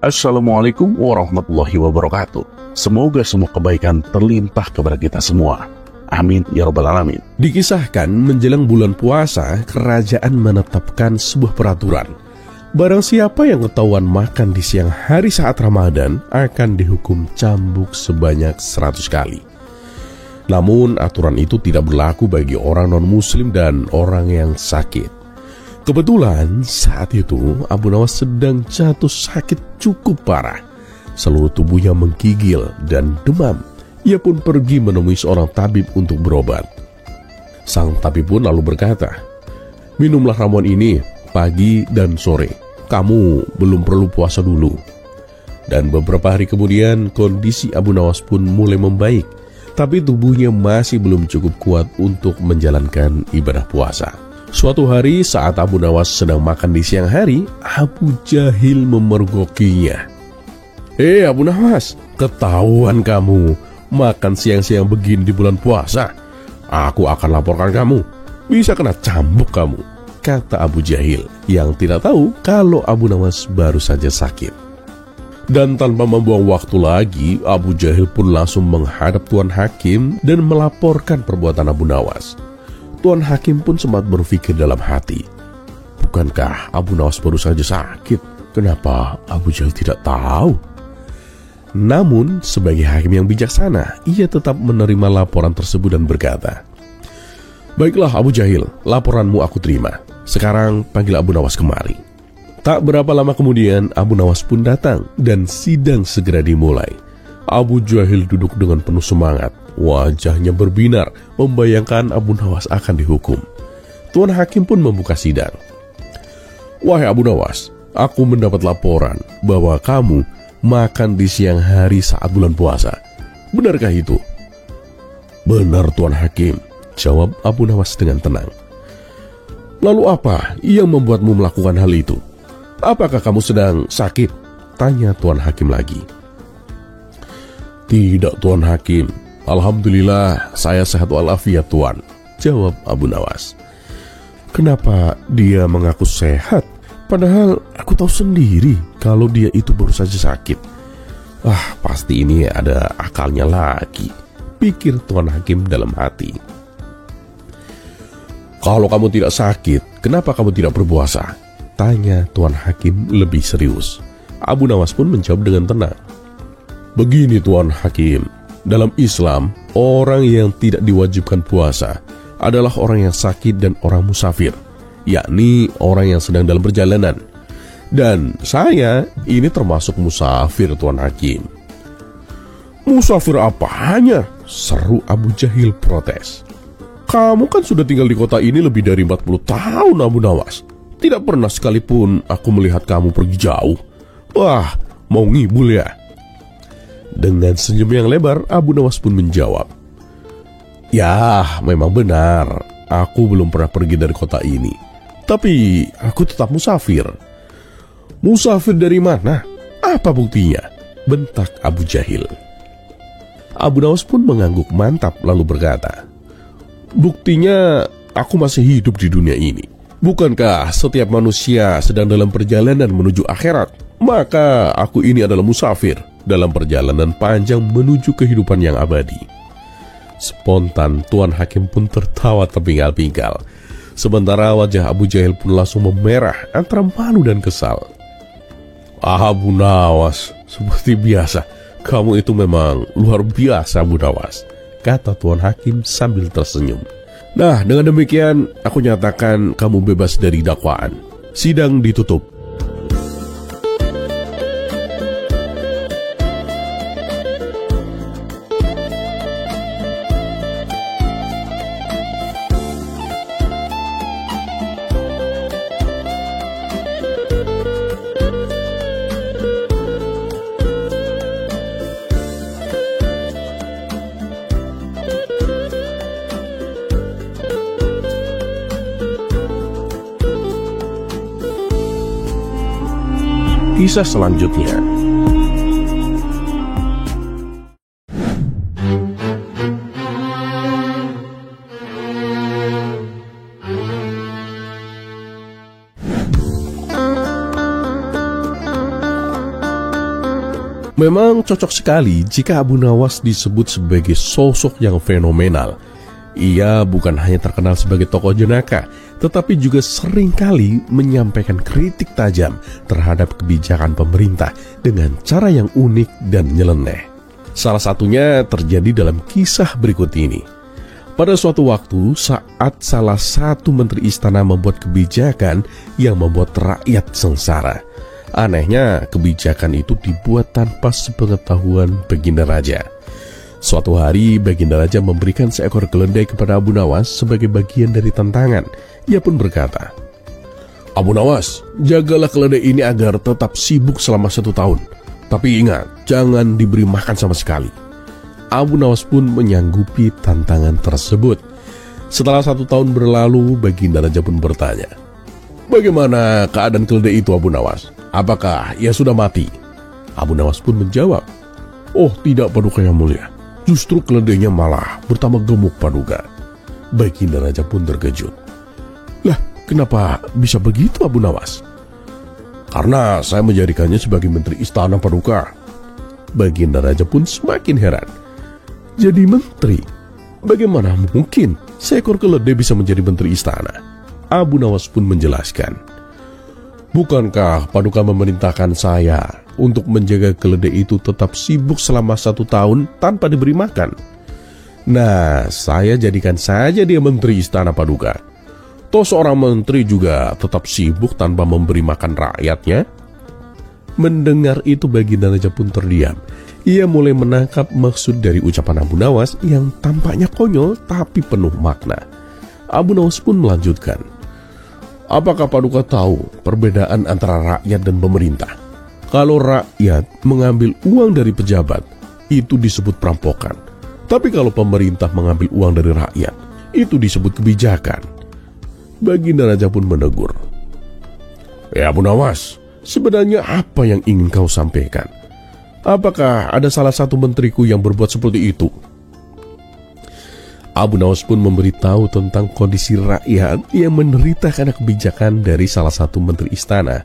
Assalamualaikum warahmatullahi wabarakatuh. Semoga semua kebaikan terlimpah kepada kita semua. Amin ya rabbal alamin. Dikisahkan menjelang bulan puasa, kerajaan menetapkan sebuah peraturan. Barang siapa yang ketahuan makan di siang hari saat Ramadan akan dihukum cambuk sebanyak 100 kali. Namun aturan itu tidak berlaku bagi orang non-muslim dan orang yang sakit. Kebetulan saat itu Abu Nawas sedang jatuh sakit cukup parah. Seluruh tubuhnya menggigil dan demam. Ia pun pergi menemui seorang tabib untuk berobat. Sang tabib pun lalu berkata, "Minumlah ramuan ini pagi dan sore. Kamu belum perlu puasa dulu." Dan beberapa hari kemudian kondisi Abu Nawas pun mulai membaik. Tapi tubuhnya masih belum cukup kuat untuk menjalankan ibadah puasa. Suatu hari saat Abu Nawas sedang makan di siang hari, Abu Jahil memergokinya. Abu Nawas, ketahuan kamu makan siang-siang begini di bulan puasa. Aku akan laporkan kamu. Bisa kena cambuk kamu," kata Abu Jahil yang tidak tahu kalau Abu Nawas baru saja sakit. Dan tanpa membuang waktu lagi, Abu Jahil pun langsung menghadap Tuan Hakim dan melaporkan perbuatan Abu Nawas. Tuan Hakim pun sempat berpikir dalam hati, bukankah Abu Nawas baru saja sakit? Kenapa Abu Jahil tidak tahu? Namun sebagai hakim yang bijaksana, ia tetap menerima laporan tersebut dan berkata, "Baiklah Abu Jahil, laporanmu aku terima. Sekarang panggil Abu Nawas kemari." Tak berapa lama kemudian Abu Nawas pun datang dan sidang segera dimulai. Abu Jahil duduk dengan penuh semangat. Wajahnya berbinar, membayangkan Abu Nawas akan dihukum. Tuan Hakim pun membuka sidang. "Wahai Abu Nawas, aku mendapat laporan bahwa kamu makan di siang hari saat bulan puasa. Benarkah itu?" "Benar Tuan Hakim," jawab Abu Nawas dengan tenang. "Lalu apa yang membuatmu melakukan hal itu? Apakah kamu sedang sakit?" tanya Tuan Hakim lagi. "Tidak Tuan Hakim, alhamdulillah saya sehat walafiat Tuan," jawab Abu Nawas. "Kenapa dia mengaku sehat? Padahal aku tahu sendiri kalau dia itu baru saja sakit. Pasti ini ada akalnya lagi," pikir Tuan Hakim dalam hati. "Kalau kamu tidak sakit, kenapa kamu tidak berpuasa?" tanya Tuan Hakim lebih serius. Abu Nawas pun menjawab dengan tenang. "Begini Tuan Hakim, dalam Islam, orang yang tidak diwajibkan puasa adalah orang yang sakit dan orang musafir, yakni orang yang sedang dalam perjalanan. Dan saya ini termasuk musafir Tuan Hakim." "Musafir apanya?" seru Abu Jahil protes. "Kamu kan sudah tinggal di kota ini lebih dari 40 tahun Abu Nawas. Tidak pernah sekalipun aku melihat kamu pergi jauh. Mau ngibul ya?" Dengan senyum yang lebar, Abu Nawas pun menjawab, "Ya, memang benar. Aku belum pernah pergi dari kota ini. Tapi aku tetap musafir." "Musafir dari mana? Apa buktinya?" bentak Abu Jahil. Abu Nawas pun mengangguk mantap lalu berkata, "Buktinya aku masih hidup di dunia ini. Bukankah setiap manusia sedang dalam perjalanan menuju akhirat? Maka aku ini adalah musafir dalam perjalanan panjang menuju kehidupan yang abadi." Spontan Tuan Hakim pun tertawa terpinggal-pinggal. Sementara wajah Abu Jahil pun langsung memerah antara malu dan kesal. "Abu Nawas, seperti biasa, kamu itu memang luar biasa Abu Nawas," kata Tuan Hakim sambil tersenyum. "Nah, dengan demikian aku nyatakan kamu bebas dari dakwaan. Sidang ditutup." Kisah selanjutnya. Memang cocok sekali jika Abu Nawas disebut sebagai sosok yang fenomenal. Ia bukan hanya terkenal sebagai tokoh jenaka, tetapi juga seringkali menyampaikan kritik tajam terhadap kebijakan pemerintah dengan cara yang unik dan nyeleneh. Salah satunya terjadi dalam kisah berikut ini. Pada suatu waktu, saat salah satu menteri istana membuat kebijakan yang membuat rakyat sengsara. Anehnya, kebijakan itu dibuat tanpa sepengetahuan Baginda Raja. Suatu hari, Baginda Raja memberikan seekor keledai kepada Abu Nawas sebagai bagian dari tantangan. Ia pun berkata, "Abu Nawas, jagalah keledai ini agar tetap sibuk selama 1 tahun. Tapi ingat, jangan diberi makan sama sekali." Abu Nawas pun menyanggupi tantangan tersebut. Setelah 1 tahun berlalu, Baginda Raja pun bertanya, "Bagaimana keadaan keledai itu, Abu Nawas? Apakah ia sudah mati?" Abu Nawas pun menjawab, "Oh tidak, Paduka yang mulia. Justru keledainya malah bertambah gemuk, Paduka." Baginda Raja pun terkejut. "Lah, kenapa bisa begitu, Abu Nawas?" "Karena saya menjadikannya sebagai menteri istana, Paduka." Baginda Raja pun semakin heran. "Jadi menteri? Bagaimana mungkin seekor keledai bisa menjadi menteri istana?" Abu Nawas pun menjelaskan, "Bukankah Paduka memerintahkan saya untuk menjaga keledai itu tetap sibuk selama 1 tahun tanpa diberi makan? Nah, saya jadikan saja dia menteri istana, Paduka. Toh seorang menteri juga tetap sibuk tanpa memberi makan rakyatnya." Mendengar itu, Baginda Raja pun terdiam. Ia mulai menangkap maksud dari ucapan Abu Nawas yang tampaknya konyol tapi penuh makna. Abu Nawas pun melanjutkan, "Apakah Paduka tahu perbedaan antara rakyat dan pemerintah? Kalau rakyat mengambil uang dari pejabat, itu disebut perampokan. Tapi kalau pemerintah mengambil uang dari rakyat, itu disebut kebijakan." Baginda Raja pun menegur, "Ya Abu Nawas, sebenarnya apa yang ingin kau sampaikan? Apakah ada salah satu menteriku yang berbuat seperti itu?" Abu Nawas pun memberitahu tentang kondisi rakyat yang menderita karena kebijakan dari salah satu menteri istana.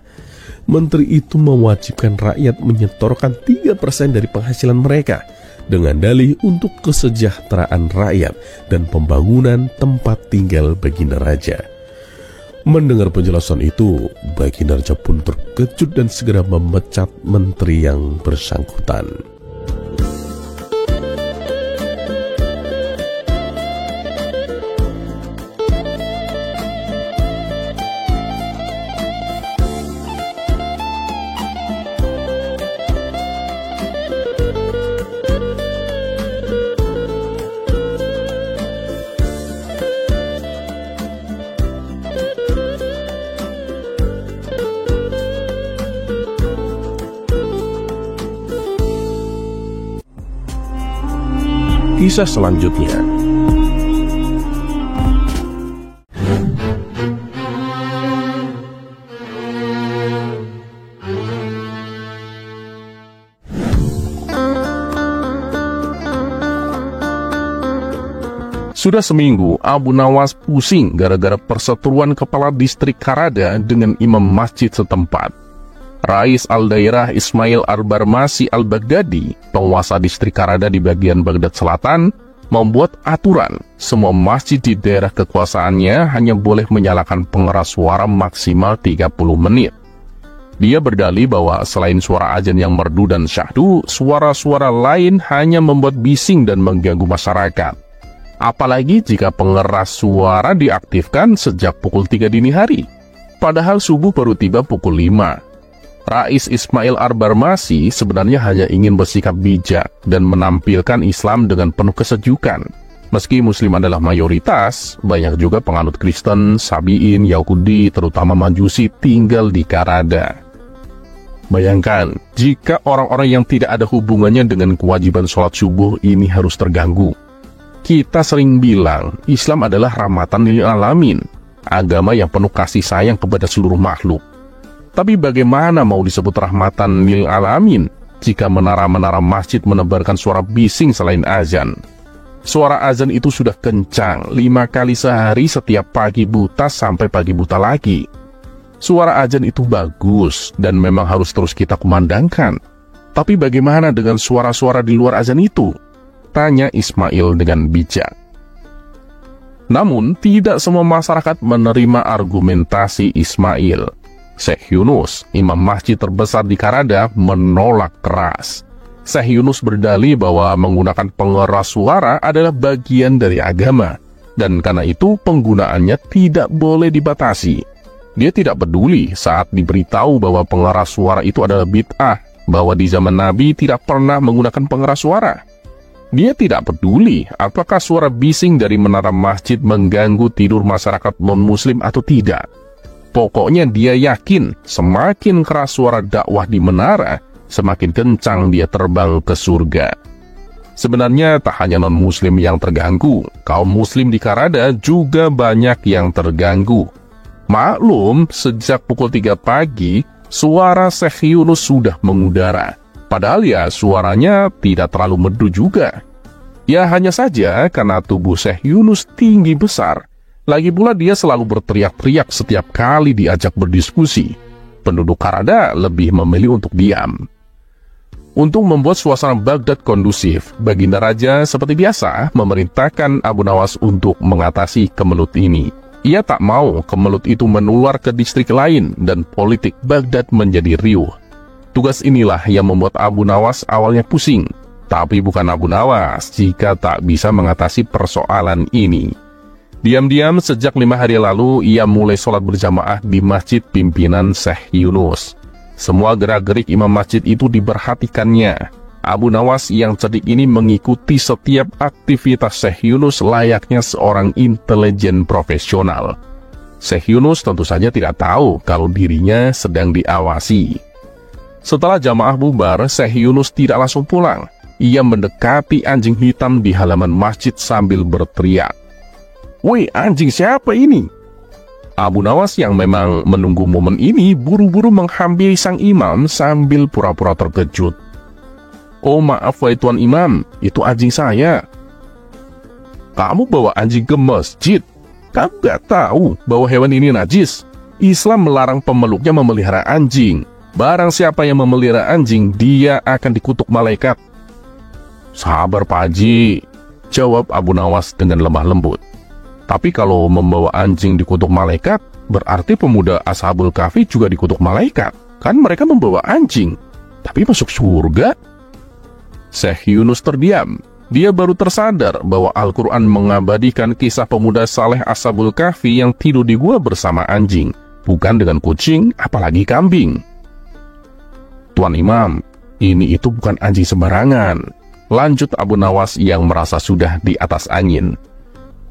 Menteri itu mewajibkan rakyat menyetorkan 3% dari penghasilan mereka dengan dalih untuk kesejahteraan rakyat dan pembangunan tempat tinggal Baginda Raja. Mendengar penjelasan itu, Baginda Raja pun terkejut dan segera memecat menteri yang bersangkutan. Kisah selanjutnya. Sudah seminggu, Abu Nawas pusing gara-gara perseteruan kepala distrik Karada dengan imam masjid setempat. Rais Al-Dairah Ismail Al-Barmasi Al-Baghdadi, penguasa distrik Karada di bagian Baghdad Selatan, membuat aturan semua masjid di daerah kekuasaannya hanya boleh menyalakan pengeras suara maksimal 30 menit. Dia berdalih bahwa selain suara azan yang merdu dan syahdu, suara-suara lain hanya membuat bising dan mengganggu masyarakat. Apalagi jika pengeras suara diaktifkan sejak pukul 3 dini hari, padahal subuh baru tiba pukul 5. Rais Ismail Al-Barmasi sebenarnya hanya ingin bersikap bijak dan menampilkan Islam dengan penuh kesejukan. Meski Muslim adalah mayoritas, banyak juga penganut Kristen, Sabi'in, Yahudi, terutama Majusi tinggal di Karada. Bayangkan, jika orang-orang yang tidak ada hubungannya dengan kewajiban sholat subuh ini harus terganggu. Kita sering bilang, Islam adalah rahmatan lil alamin, agama yang penuh kasih sayang kepada seluruh makhluk. Tapi bagaimana mau disebut rahmatan lil alamin jika menara-menara masjid menebarkan suara bising selain azan? Suara azan itu sudah kencang 5 kali sehari setiap pagi buta sampai pagi buta lagi. Suara azan itu bagus dan memang harus terus kita kumandangkan. Tapi bagaimana dengan suara-suara di luar azan itu? Tanya Ismail dengan bijak. Namun, tidak semua masyarakat menerima argumentasi Ismail. Syekh Yunus, imam masjid terbesar di Karada, menolak keras. Syekh Yunus berdalih bahwa menggunakan pengeras suara adalah bagian dari agama, dan karena itu penggunaannya tidak boleh dibatasi. Dia tidak peduli saat diberitahu bahwa pengeras suara itu adalah bid'ah, bahwa di zaman Nabi tidak pernah menggunakan pengeras suara. Dia tidak peduli apakah suara bising dari menara masjid mengganggu tidur masyarakat non-muslim atau tidak. Pokoknya dia yakin semakin keras suara dakwah di menara, semakin kencang dia terbang ke surga. Sebenarnya tak hanya non-muslim yang terganggu, kaum muslim di Karada juga banyak yang terganggu. Maklum, sejak pukul 3 pagi, suara Syekh Yunus sudah mengudara. Padahal ya suaranya tidak terlalu merdu juga. Ya hanya saja karena tubuh Syekh Yunus tinggi besar. Lagi pula dia selalu berteriak-teriak setiap kali diajak berdiskusi. Penduduk Karada lebih memilih untuk diam. Untuk membuat suasana Baghdad kondusif, Baginda Raja seperti biasa memerintahkan Abu Nawas untuk mengatasi kemelut ini. Ia tak mau kemelut itu menular ke distrik lain dan politik Baghdad menjadi riuh. Tugas inilah yang membuat Abu Nawas awalnya pusing. Tapi bukan Abu Nawas jika tak bisa mengatasi persoalan ini. Diam-diam sejak 5 hari lalu ia mulai sholat berjamaah di masjid pimpinan Syekh Yunus. Semua gerak-gerik imam masjid itu diperhatikannya. Abu Nawas yang cerdik ini mengikuti setiap aktivitas Syekh Yunus layaknya seorang intelijen profesional. Syekh Yunus tentu saja tidak tahu kalau dirinya sedang diawasi. Setelah jamaah bubar, Syekh Yunus tidak langsung pulang. Ia mendekati anjing hitam di halaman masjid sambil berteriak. "Woi, anjing siapa ini?" Abu Nawas yang memang menunggu momen ini buru-buru menghampiri sang imam sambil pura-pura terkejut. "Oh maaf wahai tuan imam, itu anjing saya." "Kamu bawa anjing ke masjid? Kamu gak tahu bahwa hewan ini najis? Islam melarang pemeluknya memelihara anjing. Barang siapa yang memelihara anjing, dia akan dikutuk malaikat." "Sabar Pak Haji," jawab Abu Nawas dengan lemah lembut. "Tapi kalau membawa anjing dikutuk malaikat, berarti pemuda Ashabul Kahfi juga dikutuk malaikat. Kan mereka membawa anjing, tapi masuk surga?" Syekh Yunus terdiam. Dia baru tersadar bahwa Al-Quran mengabadikan kisah pemuda saleh Ashabul Kahfi yang tidur di gua bersama anjing, bukan dengan kucing, apalagi kambing. "Tuan Imam, ini itu bukan anjing sembarangan," lanjut Abu Nawas yang merasa sudah di atas angin.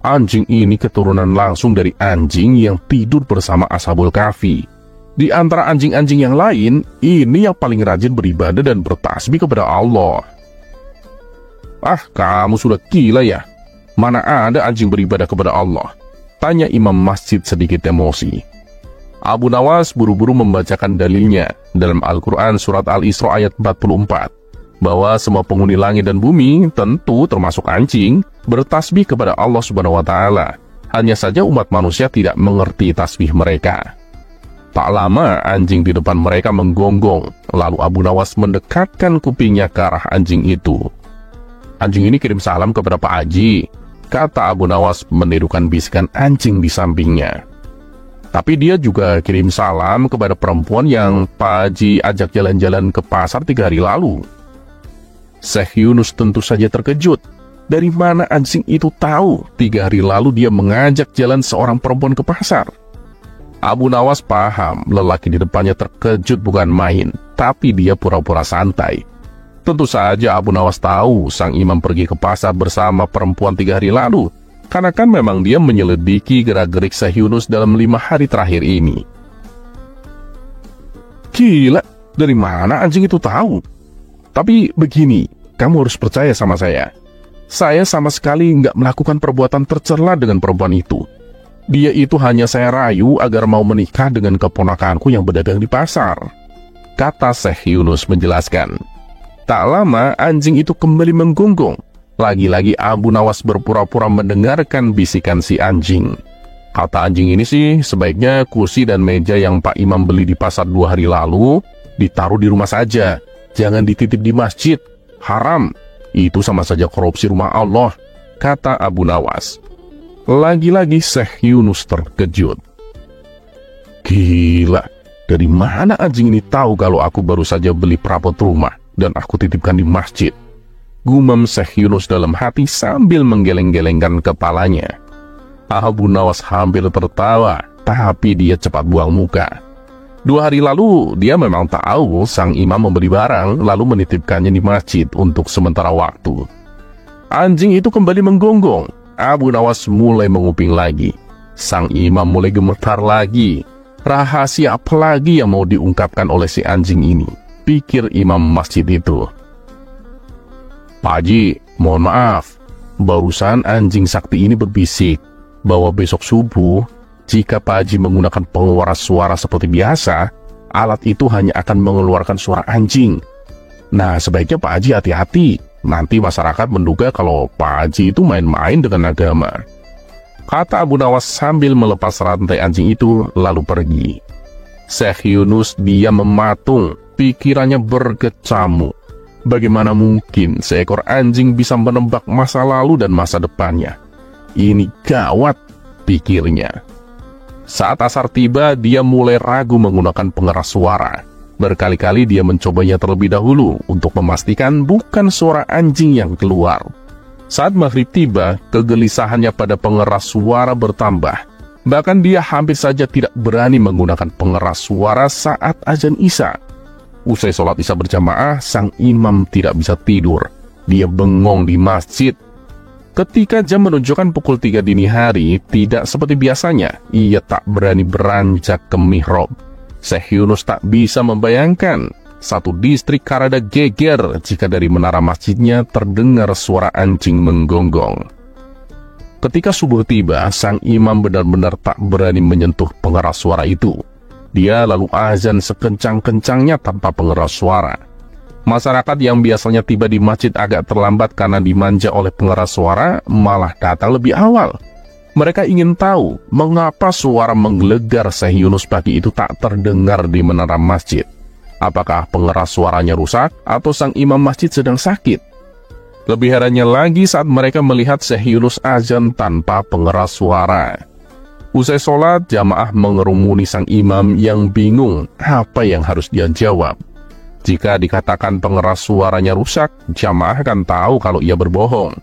"Anjing ini keturunan langsung dari anjing yang tidur bersama Ashabul Kahfi. Di antara anjing-anjing yang lain, ini yang paling rajin beribadah dan bertasbih kepada Allah." "Ah, kamu sudah gila ya? Mana ada anjing beribadah kepada Allah?" tanya imam masjid sedikit emosi. Abu Nawas buru-buru membacakan dalilnya dalam Al-Quran surat Al-Isra ayat 44. Bahwa semua penghuni langit dan bumi, tentu termasuk anjing, bertasbih kepada Allah Subhanahu wa Ta'ala. Hanya saja umat manusia tidak mengerti tasbih mereka. Tak lama anjing di depan mereka menggonggong, lalu Abu Nawas mendekatkan kupingnya ke arah anjing itu. "Anjing ini kirim salam kepada Pak Haji," kata Abu Nawas menirukan bisikan anjing di sampingnya. "Tapi dia juga kirim salam kepada perempuan yang Pak Haji ajak jalan-jalan ke pasar 3 hari lalu." Syekh Yunus tentu saja terkejut. Dari mana anjing itu tahu 3 hari lalu dia mengajak jalan seorang perempuan ke pasar? Abu Nawas paham lelaki di depannya terkejut bukan main, tapi dia pura-pura santai. Tentu saja Abu Nawas tahu sang imam pergi ke pasar bersama perempuan 3 hari lalu, karena kan memang dia menyelidiki gerak-gerik Syekh Yunus dalam 5 hari terakhir ini. "Gila, dari mana anjing itu tahu? Tapi begini, kamu harus percaya sama saya. Saya sama sekali nggak melakukan perbuatan tercela dengan perempuan itu. Dia itu hanya saya rayu agar mau menikah dengan keponakanku yang berdagang di pasar," kata Syekh Yunus menjelaskan. Tak lama anjing itu kembali menggonggong. Lagi-lagi Abu Nawas berpura-pura mendengarkan bisikan si anjing. Kata anjing ini sih, sebaiknya kursi dan meja yang Pak Imam beli di pasar 2 hari lalu ditaruh di rumah saja. jangan dititip di masjid, haram. Itu sama saja korupsi rumah Allah, kata Abu Nawas. Lagi-lagi Syekh Yunus terkejut. Gila, dari mana anjing ini tahu kalau aku baru saja beli perabot rumah dan aku titipkan di masjid? Gumam Syekh Yunus dalam hati sambil menggeleng-gelengkan kepalanya. Abu Nawas hampir tertawa, tapi dia cepat buang muka. 2 hari lalu, dia memang tahu sang imam memberi barang, lalu menitipkannya di masjid untuk sementara waktu. Anjing itu kembali menggonggong. Abu Nawas mulai menguping lagi. Sang imam mulai gemetar lagi. Rahasia apa lagi yang mau diungkapkan oleh si anjing ini? Pikir imam masjid itu. Pak Haji, mohon maaf. Barusan anjing sakti ini berbisik bahwa besok subuh, jika Pak Haji menggunakan pengeluaran suara seperti biasa, alat itu hanya akan mengeluarkan suara anjing. Nah, sebaiknya Pak Haji hati-hati. Nanti masyarakat menduga kalau Pak Haji itu main-main dengan agama, kata Abu Nawas sambil melepas rantai anjing itu lalu pergi. Syekh Yunus diam mematung, pikirannya berkecamuk. Bagaimana mungkin seekor anjing bisa menebak masa lalu dan masa depannya? Ini gawat, pikirnya. Saat asar tiba, dia mulai ragu menggunakan pengeras suara. Berkali-kali dia mencobanya terlebih dahulu untuk memastikan bukan suara anjing yang keluar. Saat maghrib tiba, kegelisahannya pada pengeras suara bertambah. Bahkan dia hampir saja tidak berani menggunakan pengeras suara saat azan Isya. Usai sholat Isya berjamaah, sang imam tidak bisa tidur. Dia bengong di masjid. Ketika jam menunjukkan pukul 3 dini hari, tidak seperti biasanya, ia tak berani beranjak ke mihrab. Syekh Yunus tak bisa membayangkan satu distrik Karada geger jika dari menara masjidnya terdengar suara anjing menggonggong. Ketika subuh tiba, sang imam benar-benar tak berani menyentuh pengeras suara itu. Dia lalu azan sekencang-kencangnya tanpa pengeras suara. Masyarakat yang biasanya tiba di masjid agak terlambat karena dimanja oleh pengeras suara malah datang lebih awal. Mereka ingin tahu mengapa suara menggelegar Syekh Yunus pagi itu tak terdengar di menara masjid. Apakah pengeras suaranya rusak atau sang imam masjid sedang sakit? Lebih herannya lagi saat mereka melihat Syekh Yunus azan tanpa pengeras suara. Usai sholat, jamaah mengerumuni sang imam yang bingung apa yang harus dia jawab. Jika dikatakan pengeras suaranya rusak, jamaah akan tahu kalau ia berbohong.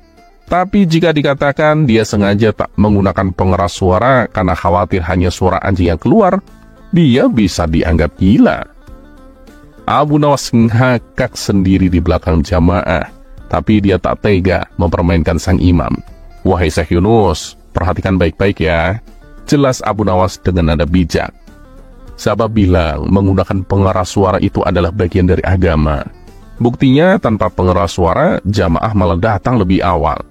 Tapi jika dikatakan dia sengaja tak menggunakan pengeras suara karena khawatir hanya suara anjing yang keluar, dia bisa dianggap gila. Abu Nawas ngakak sendiri di belakang jamaah, tapi dia tak tega mempermainkan sang imam. Wahai Syekh Yunus, perhatikan baik-baik ya. Jelas Abu Nawas dengan nada bijak. Siapa bilang menggunakan pengeras suara itu adalah bagian dari agama? Buktinya tanpa pengeras suara, jamaah malah datang lebih awal.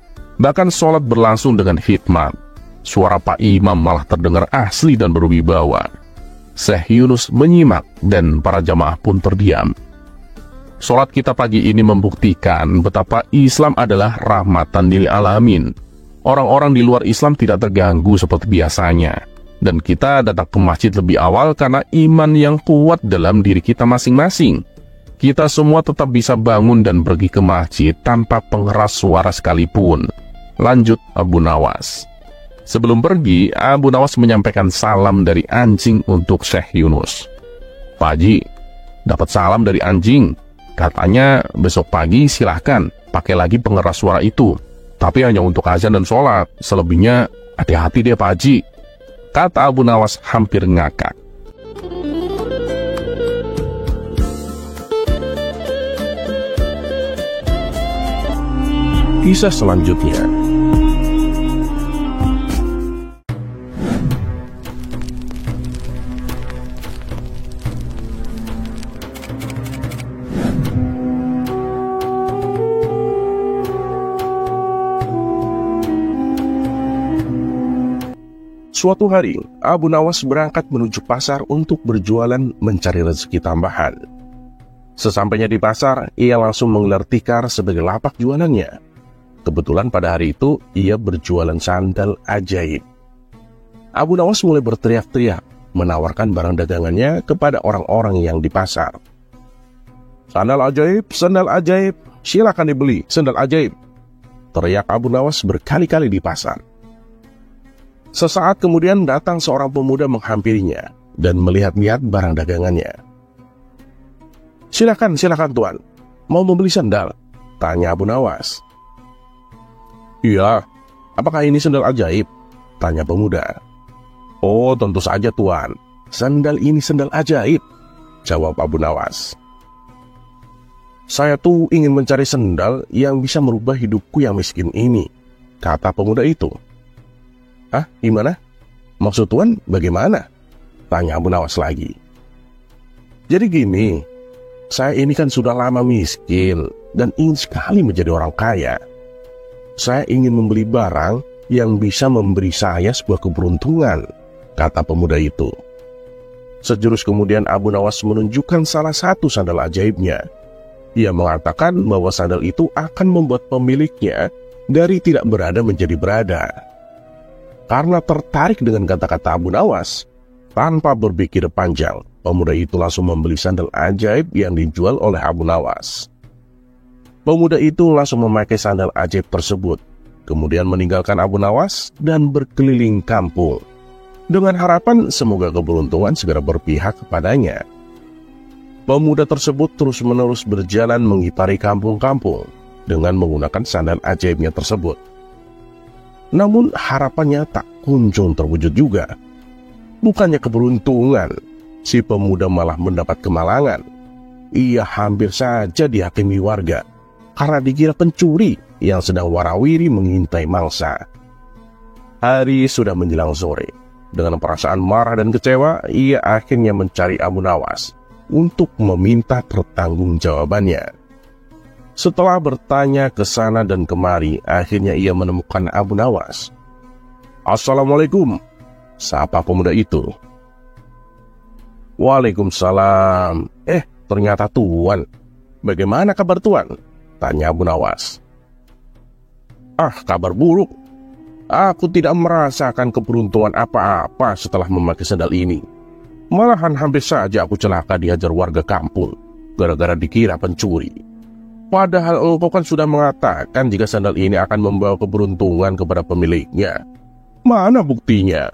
Bahkan sholat berlangsung dengan khidmat. Suara Pak Imam malah terdengar asli dan berwibawa. Syekh Yunus menyimak dan para jamaah pun terdiam. Sholat kita pagi ini membuktikan betapa Islam adalah rahmatan lil alamin. Orang-orang di luar Islam tidak terganggu seperti biasanya. Dan kita datang ke masjid lebih awal karena iman yang kuat dalam diri kita masing-masing. Kita semua tetap bisa bangun dan pergi ke masjid tanpa pengeras suara sekalipun. Lanjut Abu Nawas. Sebelum pergi, Abu Nawas menyampaikan salam dari anjing untuk Syekh Yunus. Pak Haji, dapat salam dari anjing. Katanya besok pagi silahkan pakai lagi pengeras suara itu. Tapi hanya untuk azan dan sholat. Selebihnya hati-hati deh Pak Haji, kata Abu Nawas hampir ngakak. Kisah selanjutnya. Suatu hari, Abu Nawas berangkat menuju pasar untuk berjualan mencari rezeki tambahan. Sesampainya di pasar, ia langsung menggelar tikar sebagai lapak jualannya. Kebetulan pada hari itu, ia berjualan sandal ajaib. Abu Nawas mulai berteriak-teriak, menawarkan barang dagangannya kepada orang-orang yang di pasar. Sandal ajaib, silakan dibeli, sandal ajaib," teriak Abu Nawas berkali-kali di pasar. Sesaat kemudian datang seorang pemuda menghampirinya dan melihat-lihat barang dagangannya. Silakan tuan, mau membeli sandal?" tanya Abu Nawas. "Iya, apakah ini sandal ajaib?" tanya pemuda. "Oh, tentu saja tuan, sandal ini sandal ajaib," jawab Abu Nawas. "Saya tuh ingin mencari sandal yang bisa merubah hidupku yang miskin ini," kata pemuda itu. "Hah, gimana? Maksud tuan bagaimana?" tanya Abu Nawas lagi. "Jadi gini, saya ini kan sudah lama miskin dan ingin sekali menjadi orang kaya. Saya ingin membeli barang yang bisa memberi saya sebuah keberuntungan," kata pemuda itu. Sejurus kemudian Abu Nawas menunjukkan salah satu sandal ajaibnya. Ia mengatakan bahwa sandal itu akan membuat pemiliknya dari tidak berada menjadi berada. Karena tertarik dengan kata-kata Abu Nawas, tanpa berpikir panjang, pemuda itu langsung membeli sandal ajaib yang dijual oleh Abu Nawas. Pemuda itu langsung memakai sandal ajaib tersebut, kemudian meninggalkan Abu Nawas dan berkeliling kampung, dengan harapan semoga keberuntungan segera berpihak kepadanya. Pemuda tersebut terus-menerus berjalan mengitari kampung-kampung dengan menggunakan sandal ajaibnya tersebut. Namun harapannya tak kunjung terwujud juga. Bukannya keberuntungan, si pemuda malah mendapat kemalangan. Ia hampir saja dihakimi warga karena dikira pencuri yang sedang warawiri mengintai mangsa. Hari sudah menjelang sore. Dengan perasaan marah dan kecewa, ia akhirnya mencari Abu Nawas untuk meminta pertanggungjawabannya. Setelah bertanya ke sana dan kemari, akhirnya ia menemukan Abu Nawas. "Assalamualaikum," sapa pemuda itu. "Waalaikumsalam. Ternyata tuan. Bagaimana kabar tuan?" tanya Abu Nawas. "Kabar buruk. Aku tidak merasakan keberuntungan apa-apa setelah memakai sandal ini. Malahan hampir saja aku celaka dihajar warga kampung gara-gara dikira pencuri. Padahal engkau kan sudah mengatakan jika sandal ini akan membawa keberuntungan kepada pemiliknya. Mana buktinya?"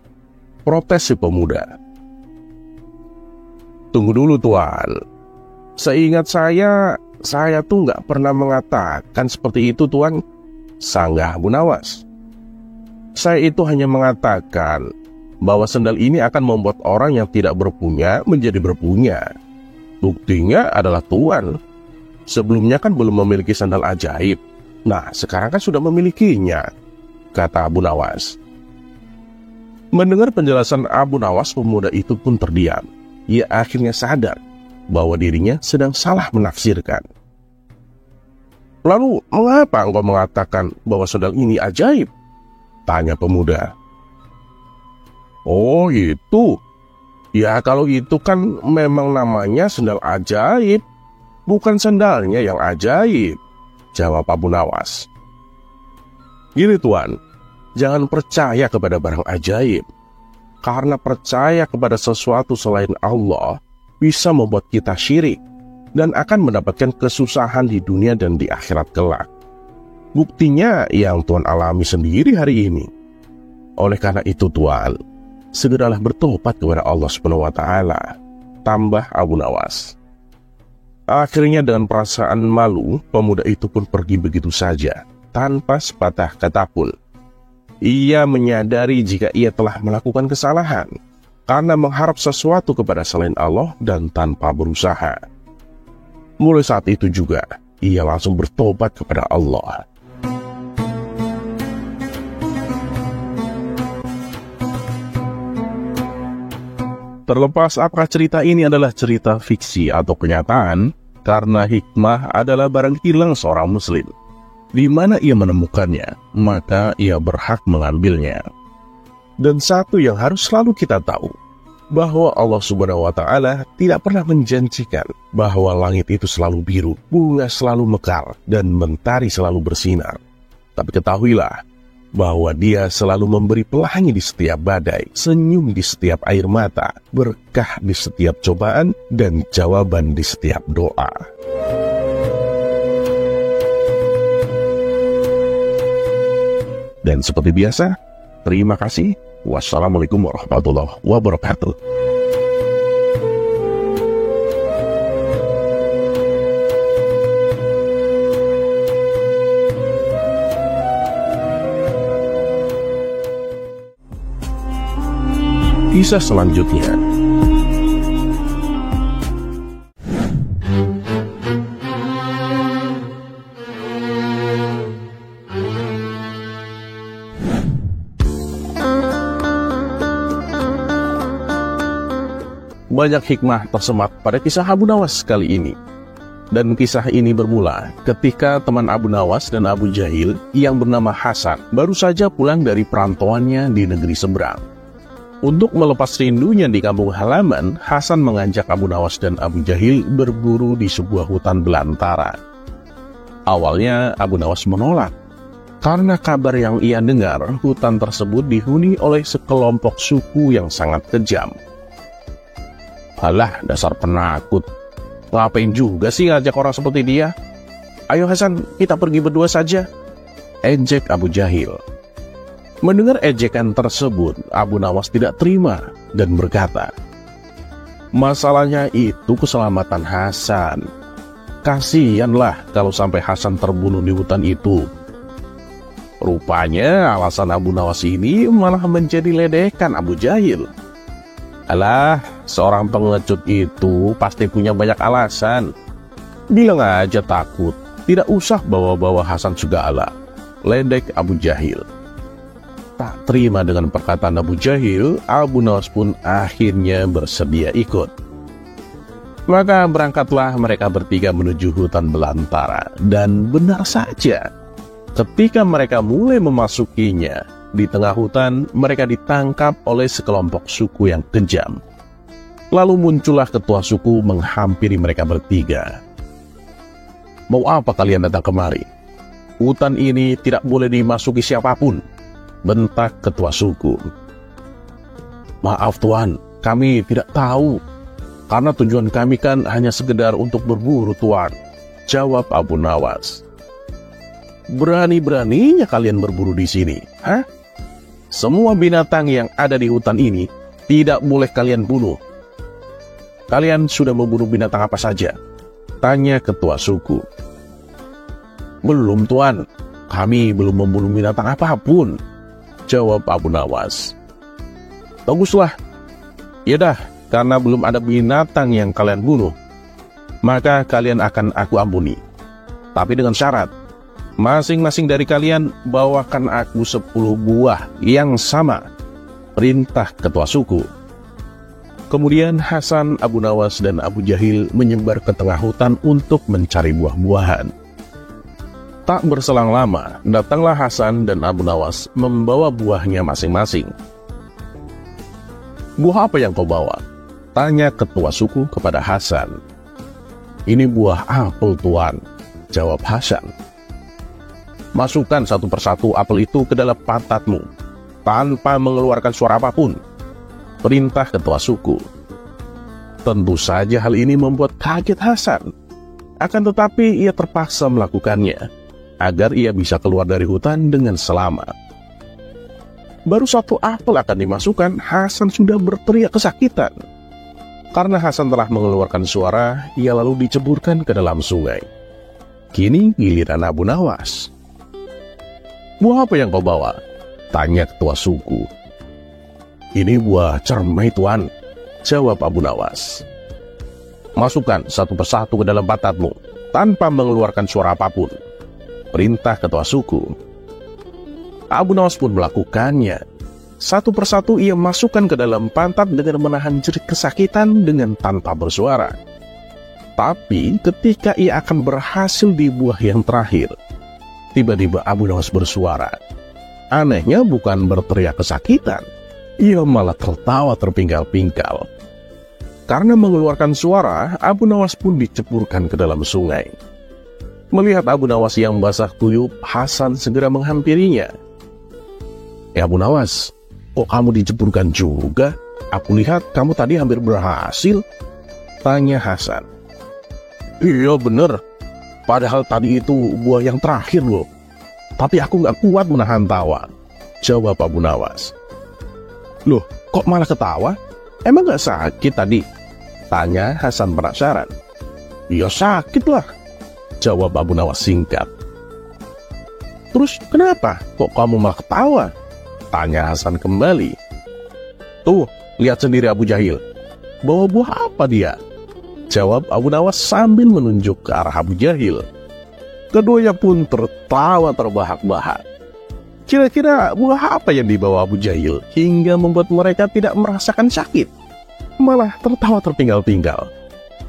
protes si pemuda. "Tunggu dulu tuan. Seingat saya tuh nggak pernah mengatakan seperti itu tuan," sanggah Abu Nawas. "Saya itu hanya mengatakan bahwa sandal ini akan membuat orang yang tidak berpunya menjadi berpunya. Buktinya adalah tuan sebelumnya kan belum memiliki sandal ajaib. Nah, sekarang kan sudah memilikinya," kata Abu Nawas. Mendengar penjelasan Abu Nawas, pemuda itu pun terdiam. Ia akhirnya sadar bahwa dirinya sedang salah menafsirkan. "Lalu, mengapa engkau mengatakan bahwa sandal ini ajaib?" tanya pemuda. "Oh itu. Ya kalau itu kan memang namanya sandal ajaib, bukan sandalnya yang ajaib," jawab Abu Nawas. "Gini tuan, jangan percaya kepada barang ajaib. Karena percaya kepada sesuatu selain Allah bisa membuat kita syirik dan akan mendapatkan kesusahan di dunia dan di akhirat kelak. Buktinya yang tuan alami sendiri hari ini. Oleh karena itu tuan, segeralah bertobat kepada Allah SWT," tambah Abu Nawas. Akhirnya dengan perasaan malu, pemuda itu pun pergi begitu saja, tanpa sepatah kata pun. Ia menyadari jika ia telah melakukan kesalahan, karena mengharap sesuatu kepada selain Allah dan tanpa berusaha. Mulai saat itu juga, ia langsung bertobat kepada Allah. Terlepas apakah cerita ini adalah cerita fiksi atau kenyataan, karena hikmah adalah barang hilang seorang muslim. Di mana ia menemukannya, maka ia berhak mengambilnya. Dan satu yang harus selalu kita tahu, bahwa Allah Subhanahu wa Ta'ala tidak pernah menjanjikan bahwa langit itu selalu biru, bunga selalu mekar, dan mentari selalu bersinar. Tapi ketahuilah bahwa dia selalu memberi pelangi di setiap badai, senyum di setiap air mata, berkah di setiap cobaan, dan jawaban di setiap doa. Dan seperti biasa, terima kasih. Wassalamualaikum warahmatullahi wabarakatuh. Kisah selanjutnya. Banyak hikmah tersemat pada kisah Abu Nawas kali ini. Dan kisah ini bermula ketika teman Abu Nawas dan Abu Jahil yang bernama Hasan baru saja pulang dari perantauannya di negeri seberang. Untuk melepas rindunya di kampung halaman, Hasan mengajak Abu Nawas dan Abu Jahil berburu di sebuah hutan belantara. Awalnya Abu Nawas menolak, karena kabar yang ia dengar, hutan tersebut dihuni oleh sekelompok suku yang sangat kejam. Alah, dasar penakut. Ngapain juga sih ngajak orang seperti dia? Ayo Hasan, kita pergi berdua saja. Ejek Abu Jahil. Mendengar ejekan tersebut, Abu Nawas tidak terima dan berkata, masalahnya itu keselamatan Hasan. Kasianlah kalau sampai Hasan terbunuh di hutan itu. Rupanya alasan Abu Nawas ini malah menjadi ledekan Abu Jahil. Alah, seorang pengecut itu pasti punya banyak alasan. Bilang aja takut, tidak usah bawa-bawa Hasan segala. Ledek Abu Jahil. Tak terima dengan perkataan Abu Jahil, Abu Nawas pun akhirnya bersedia ikut. Maka berangkatlah mereka bertiga menuju hutan belantara. Dan benar saja, ketika mereka mulai memasukinya, di tengah hutan, mereka ditangkap oleh sekelompok suku yang kejam. Lalu muncullah ketua suku menghampiri mereka bertiga. Mau apa kalian datang kemari? Hutan ini tidak boleh dimasuki siapapun, bentak ketua suku. Maaf Tuan, kami tidak tahu. Karena tujuan kami kan hanya sekedar untuk berburu Tuan, jawab Abu Nawas. Berani-beraninya kalian berburu di sini, hah? Semua binatang yang ada di hutan ini tidak boleh kalian bunuh. Kalian sudah membunuh binatang apa saja? Tanya ketua suku. Belum Tuan, kami belum membunuh binatang apapun, jawab Abu Nawas. Baguslah. Yaudah, karena belum ada binatang yang kalian bunuh, maka kalian akan aku ampuni. Tapi dengan syarat, masing-masing dari kalian bawakan aku 10 buah yang sama, perintah ketua suku. Kemudian Hasan, Abu Nawas, dan Abu Jahil menyebar ke tengah hutan untuk mencari buah-buahan. Tak berselang lama, datanglah Hasan dan Abu Nawas membawa buahnya masing-masing. Buah apa yang kau bawa? Tanya ketua suku kepada Hasan. Ini buah apel Tuan, jawab Hasan. Masukkan satu persatu apel itu ke dalam pantatmu, tanpa mengeluarkan suara apapun, perintah ketua suku. Tentu saja hal ini membuat kaget Hasan. Akan tetapi ia terpaksa melakukannya, agar ia bisa keluar dari hutan dengan selamat. Baru satu apel akan dimasukkan, Hasan sudah berteriak kesakitan. Karena Hasan telah mengeluarkan suara, ia lalu diceburkan ke dalam sungai. Kini giliran Abu Nawas. Buah apa yang kau bawa? Tanya ketua suku. Ini buah cermai Tuan, jawab Abu Nawas. Masukkan satu persatu ke dalam pantatmu, tanpa mengeluarkan suara apapun, perintah ketua suku. Abu Nawas pun melakukannya. Satu persatu ia masukkan ke dalam pantat dengan menahan jerit kesakitan dengan tanpa bersuara. Tapi ketika ia akan berhasil di buah yang terakhir, tiba-tiba Abu Nawas bersuara. Anehnya bukan berteriak kesakitan, ia malah tertawa terpingkal-pingkal. Karena mengeluarkan suara, Abu Nawas pun diceburkan ke dalam sungai. Melihat Abu Nawas yang basah kuyup, Hasan segera menghampirinya. Abu Nawas, kok kamu dijeburkan juga? Aku lihat kamu tadi hampir berhasil, tanya Hasan. Iya bener, padahal tadi itu buah yang terakhir loh. Tapi aku gak kuat menahan tawa, jawab Abu Nawas. Loh, kok malah ketawa? Emang gak sakit tadi? Tanya Hasan penasaran. Ya sakit lah, jawab Abu Nawas singkat. Terus kenapa kok kamu malah ketawa? Tanya Hasan kembali. Tuh, lihat sendiri Abu Jahil. Bawa buah apa dia? Jawab Abu Nawas sambil menunjuk ke arah Abu Jahil. Keduanya pun tertawa terbahak-bahak. Kira-kira buah apa yang dibawa Abu Jahil hingga membuat mereka tidak merasakan sakit, malah tertawa terpinggal-pinggal?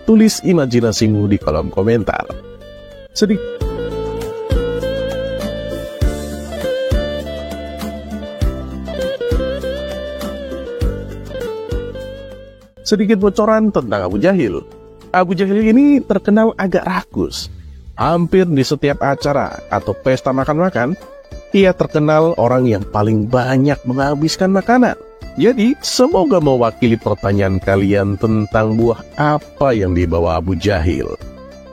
Tulis imajinasimu di kolom komentar. Sedikit bocoran tentang Abu Jahil. Abu Jahil ini terkenal agak rakus. Hampir di setiap acara atau pesta makan-makan, ia terkenal orang yang paling banyak menghabiskan makanan. Jadi, semoga mewakili pertanyaan kalian tentang buah apa yang dibawa Abu Jahil.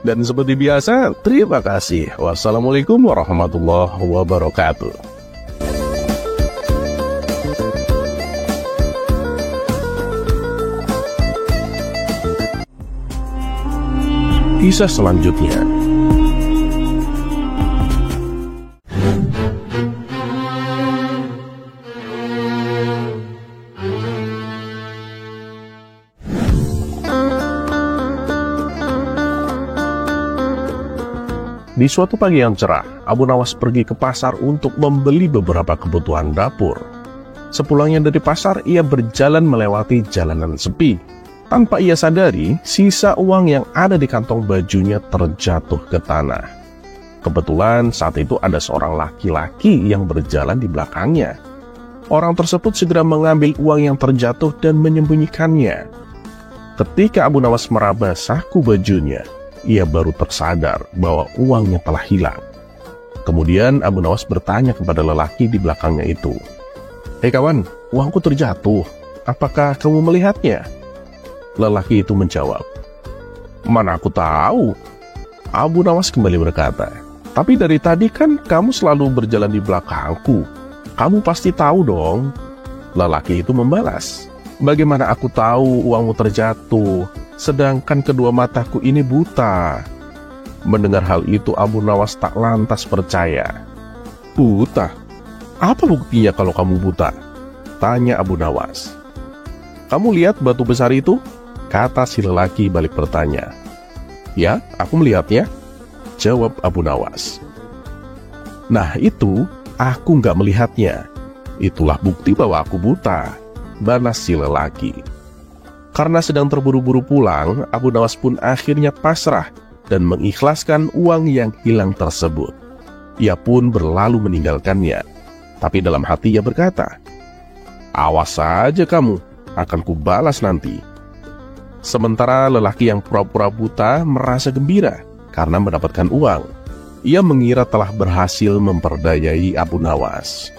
Dan seperti biasa, terima kasih. Wassalamualaikum warahmatullahi wabarakatuh. Kisah selanjutnya. Di suatu pagi yang cerah, Abu Nawas pergi ke pasar untuk membeli beberapa kebutuhan dapur. Sepulangnya dari pasar, ia berjalan melewati jalanan sepi. Tanpa ia sadari, sisa uang yang ada di kantong bajunya terjatuh ke tanah. Kebetulan saat itu ada seorang laki-laki yang berjalan di belakangnya. Orang tersebut segera mengambil uang yang terjatuh dan menyembunyikannya. Ketika Abu Nawas meraba saku bajunya, ia baru tersadar bahwa uangnya telah hilang. Kemudian Abu Nawas bertanya kepada lelaki di belakangnya itu. Hei kawan, uangku terjatuh. Apakah kamu melihatnya? Lelaki itu menjawab. Mana aku tahu? Abu Nawas kembali berkata. Tapi dari tadi kan kamu selalu berjalan di belakangku. Kamu pasti tahu dong. Lelaki itu membalas. Bagaimana aku tahu uangmu terjatuh, sedangkan kedua mataku ini buta? Mendengar hal itu, Abu Nawas tak lantas percaya. Buta? Apa buktinya kalau kamu buta? Tanya Abu Nawas. Kamu lihat batu besar itu? Kata si lelaki balik bertanya. Ya, aku melihatnya, jawab Abu Nawas. Nah itu, aku nggak melihatnya. Itulah bukti bahwa aku buta, balas si lelaki. Karena sedang terburu-buru pulang, Abu Nawas pun akhirnya pasrah dan mengikhlaskan uang yang hilang tersebut. Ia pun berlalu meninggalkannya. Tapi dalam hati ia berkata, awas saja kamu, akan kubalas nanti. Sementara lelaki yang pura-pura buta merasa gembira karena mendapatkan uang. Ia mengira telah berhasil memperdayai Abu Nawas.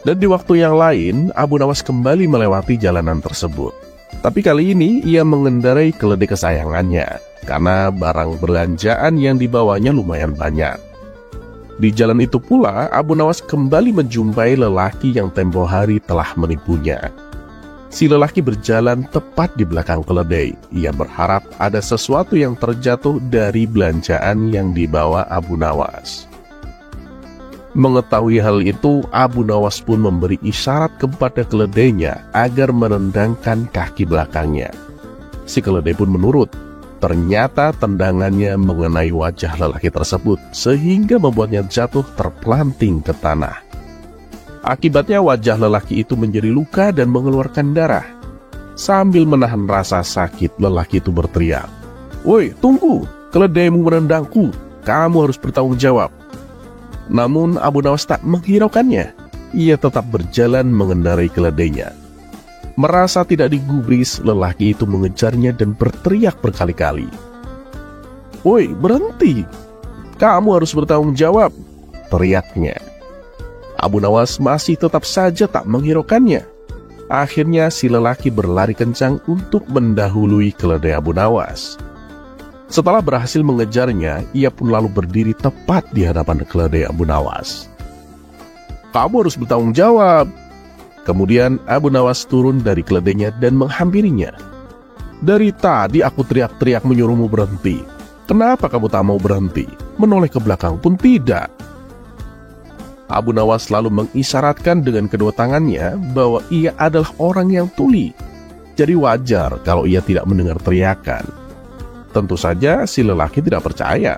Dan di waktu yang lain, Abu Nawas kembali melewati jalanan tersebut. Tapi kali ini ia mengendarai keledai kesayangannya, karena barang belanjaan yang dibawanya lumayan banyak. Di jalan itu pula, Abu Nawas kembali menjumpai lelaki yang tempo hari telah menipunya. Si lelaki berjalan tepat di belakang keledai. Ia berharap ada sesuatu yang terjatuh dari belanjaan yang dibawa Abu Nawas. Mengetahui hal itu, Abu Nawas pun memberi isyarat kepada keledainya agar menendangkan kaki belakangnya. Si keledai pun menurut. Ternyata tendangannya mengenai wajah lelaki tersebut, sehingga membuatnya jatuh terpelanting ke tanah. Akibatnya wajah lelaki itu menjadi luka dan mengeluarkan darah. Sambil menahan rasa sakit, lelaki itu berteriak, "Woi, tunggu, keledaimu menendangku, kamu harus bertanggung jawab." Namun Abu Nawas tak menghiraukannya. Ia tetap berjalan mengendarai keledainya. Merasa tidak digubris, lelaki itu mengejarnya dan berteriak berkali-kali, "Woi, berhenti! Kamu harus bertanggung jawab!" teriaknya. Abu Nawas masih tetap saja tak menghiraukannya. Akhirnya si lelaki berlari kencang untuk mendahului keledai Abu Nawas. Setelah berhasil mengejarnya, ia pun lalu berdiri tepat di hadapan keledai Abu Nawas. "Kamu harus bertanggung jawab." Kemudian Abu Nawas turun dari keledainya dan menghampirinya. "Dari tadi aku teriak-teriak menyuruhmu berhenti. Kenapa kamu tak mau berhenti? Menoleh ke belakang pun tidak." Abu Nawas lalu mengisyaratkan dengan kedua tangannya bahwa ia adalah orang yang tuli. Jadi wajar kalau ia tidak mendengar teriakan. Tentu saja si lelaki tidak percaya.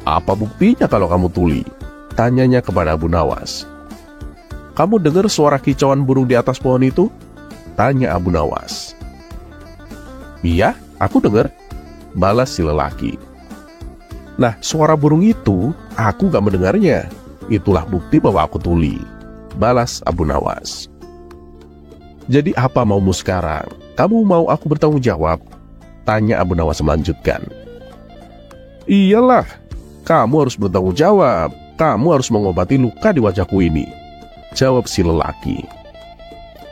"Apa buktinya kalau kamu tuli?" tanyanya kepada Abu Nawas. "Kamu dengar suara kicauan burung di atas pohon itu?" tanya Abu Nawas. "Iya, aku dengar," balas si lelaki. "Nah, suara burung itu aku gak mendengarnya. Itulah bukti bahwa aku tuli," balas Abu Nawas. "Jadi apa maumu sekarang? Kamu mau aku bertanggung jawab?" tanya Abu Nawas melanjutkan. "Iyalah, kamu harus bertanggung jawab. Kamu harus mengobati luka di wajahku ini," jawab si lelaki.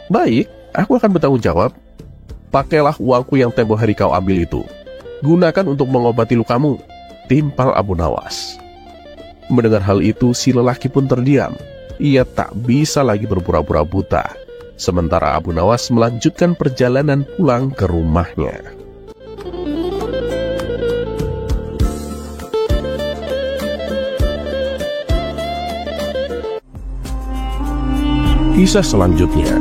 "Baik, aku akan bertanggung jawab. Pakailah uangku yang tempo hari kau ambil itu. Gunakan untuk mengobati lukamu," timpal Abu Nawas. Mendengar hal itu, si lelaki pun terdiam. Ia tak bisa lagi berpura-pura buta. Sementara Abu Nawas melanjutkan perjalanan pulang ke rumahnya. Kisah selanjutnya.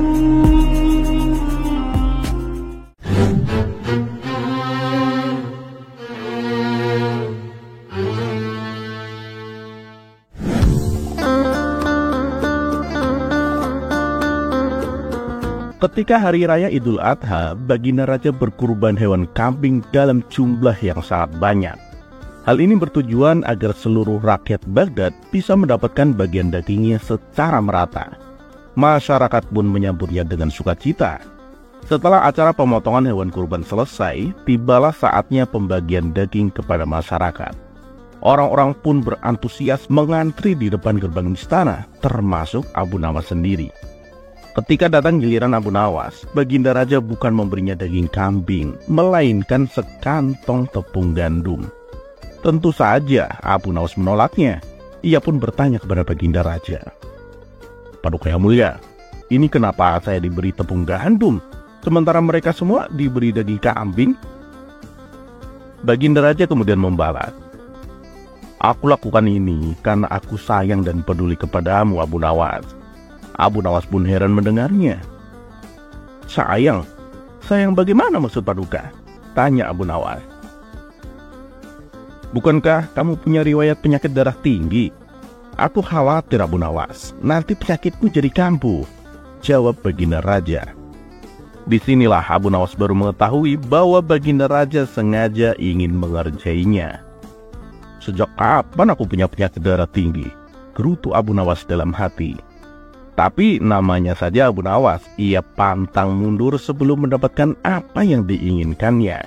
Ketika hari raya Idul Adha, baginda raja berkurban hewan kambing dalam jumlah yang sangat banyak. Hal ini bertujuan agar seluruh rakyat Baghdad bisa mendapatkan bagian dagingnya secara merata. Masyarakat pun menyambutnya dengan sukacita. Setelah acara pemotongan hewan kurban selesai, tibalah saatnya pembagian daging kepada masyarakat. Orang-orang pun berantusias mengantri di depan gerbang istana, termasuk Abu Nawas sendiri. Ketika datang giliran Abu Nawas, baginda raja bukan memberinya daging kambing, melainkan sekantong tepung gandum. Tentu saja Abu Nawas menolaknya. Ia pun bertanya kepada baginda raja, "Paduka yang mulia, ini kenapa saya diberi tepung gandum, sementara mereka semua diberi daging kambing?" Baginda raja kemudian membalas, "Aku lakukan ini karena aku sayang dan peduli kepadamu, Abu Nawas." Abu Nawas pun heran mendengarnya. "Sayang? Sayang bagaimana maksud Paduka?" tanya Abu Nawas. "Bukankah kamu punya riwayat penyakit darah tinggi?" "Aku khawatir, Abu Nawas, nanti penyakitmu jadi kambuh," jawab baginda raja. Disinilah Abu Nawas baru mengetahui bahwa baginda raja sengaja ingin mengerjainya. "Sejak kapan aku punya penyakit darah tinggi?" gerutu Abu Nawas dalam hati. Tapi namanya saja Abu Nawas, ia pantang mundur sebelum mendapatkan apa yang diinginkannya.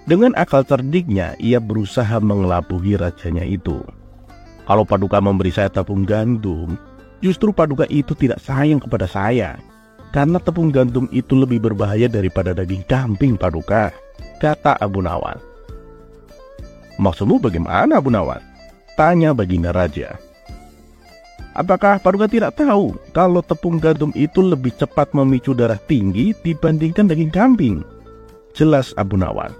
Dengan akal cerdiknya, ia berusaha mengelabui rajanya itu. "Kalau Paduka memberi saya tepung gandum, justru Paduka itu tidak sayang kepada saya. Karena tepung gandum itu lebih berbahaya daripada daging kambing, Paduka," kata Abu Nawas. "Maksudmu bagaimana, Abu Nawas?" tanya baginda raja. "Apakah Paduka tidak tahu kalau tepung gandum itu lebih cepat memicu darah tinggi dibandingkan daging kambing?" jelas Abu Nawas.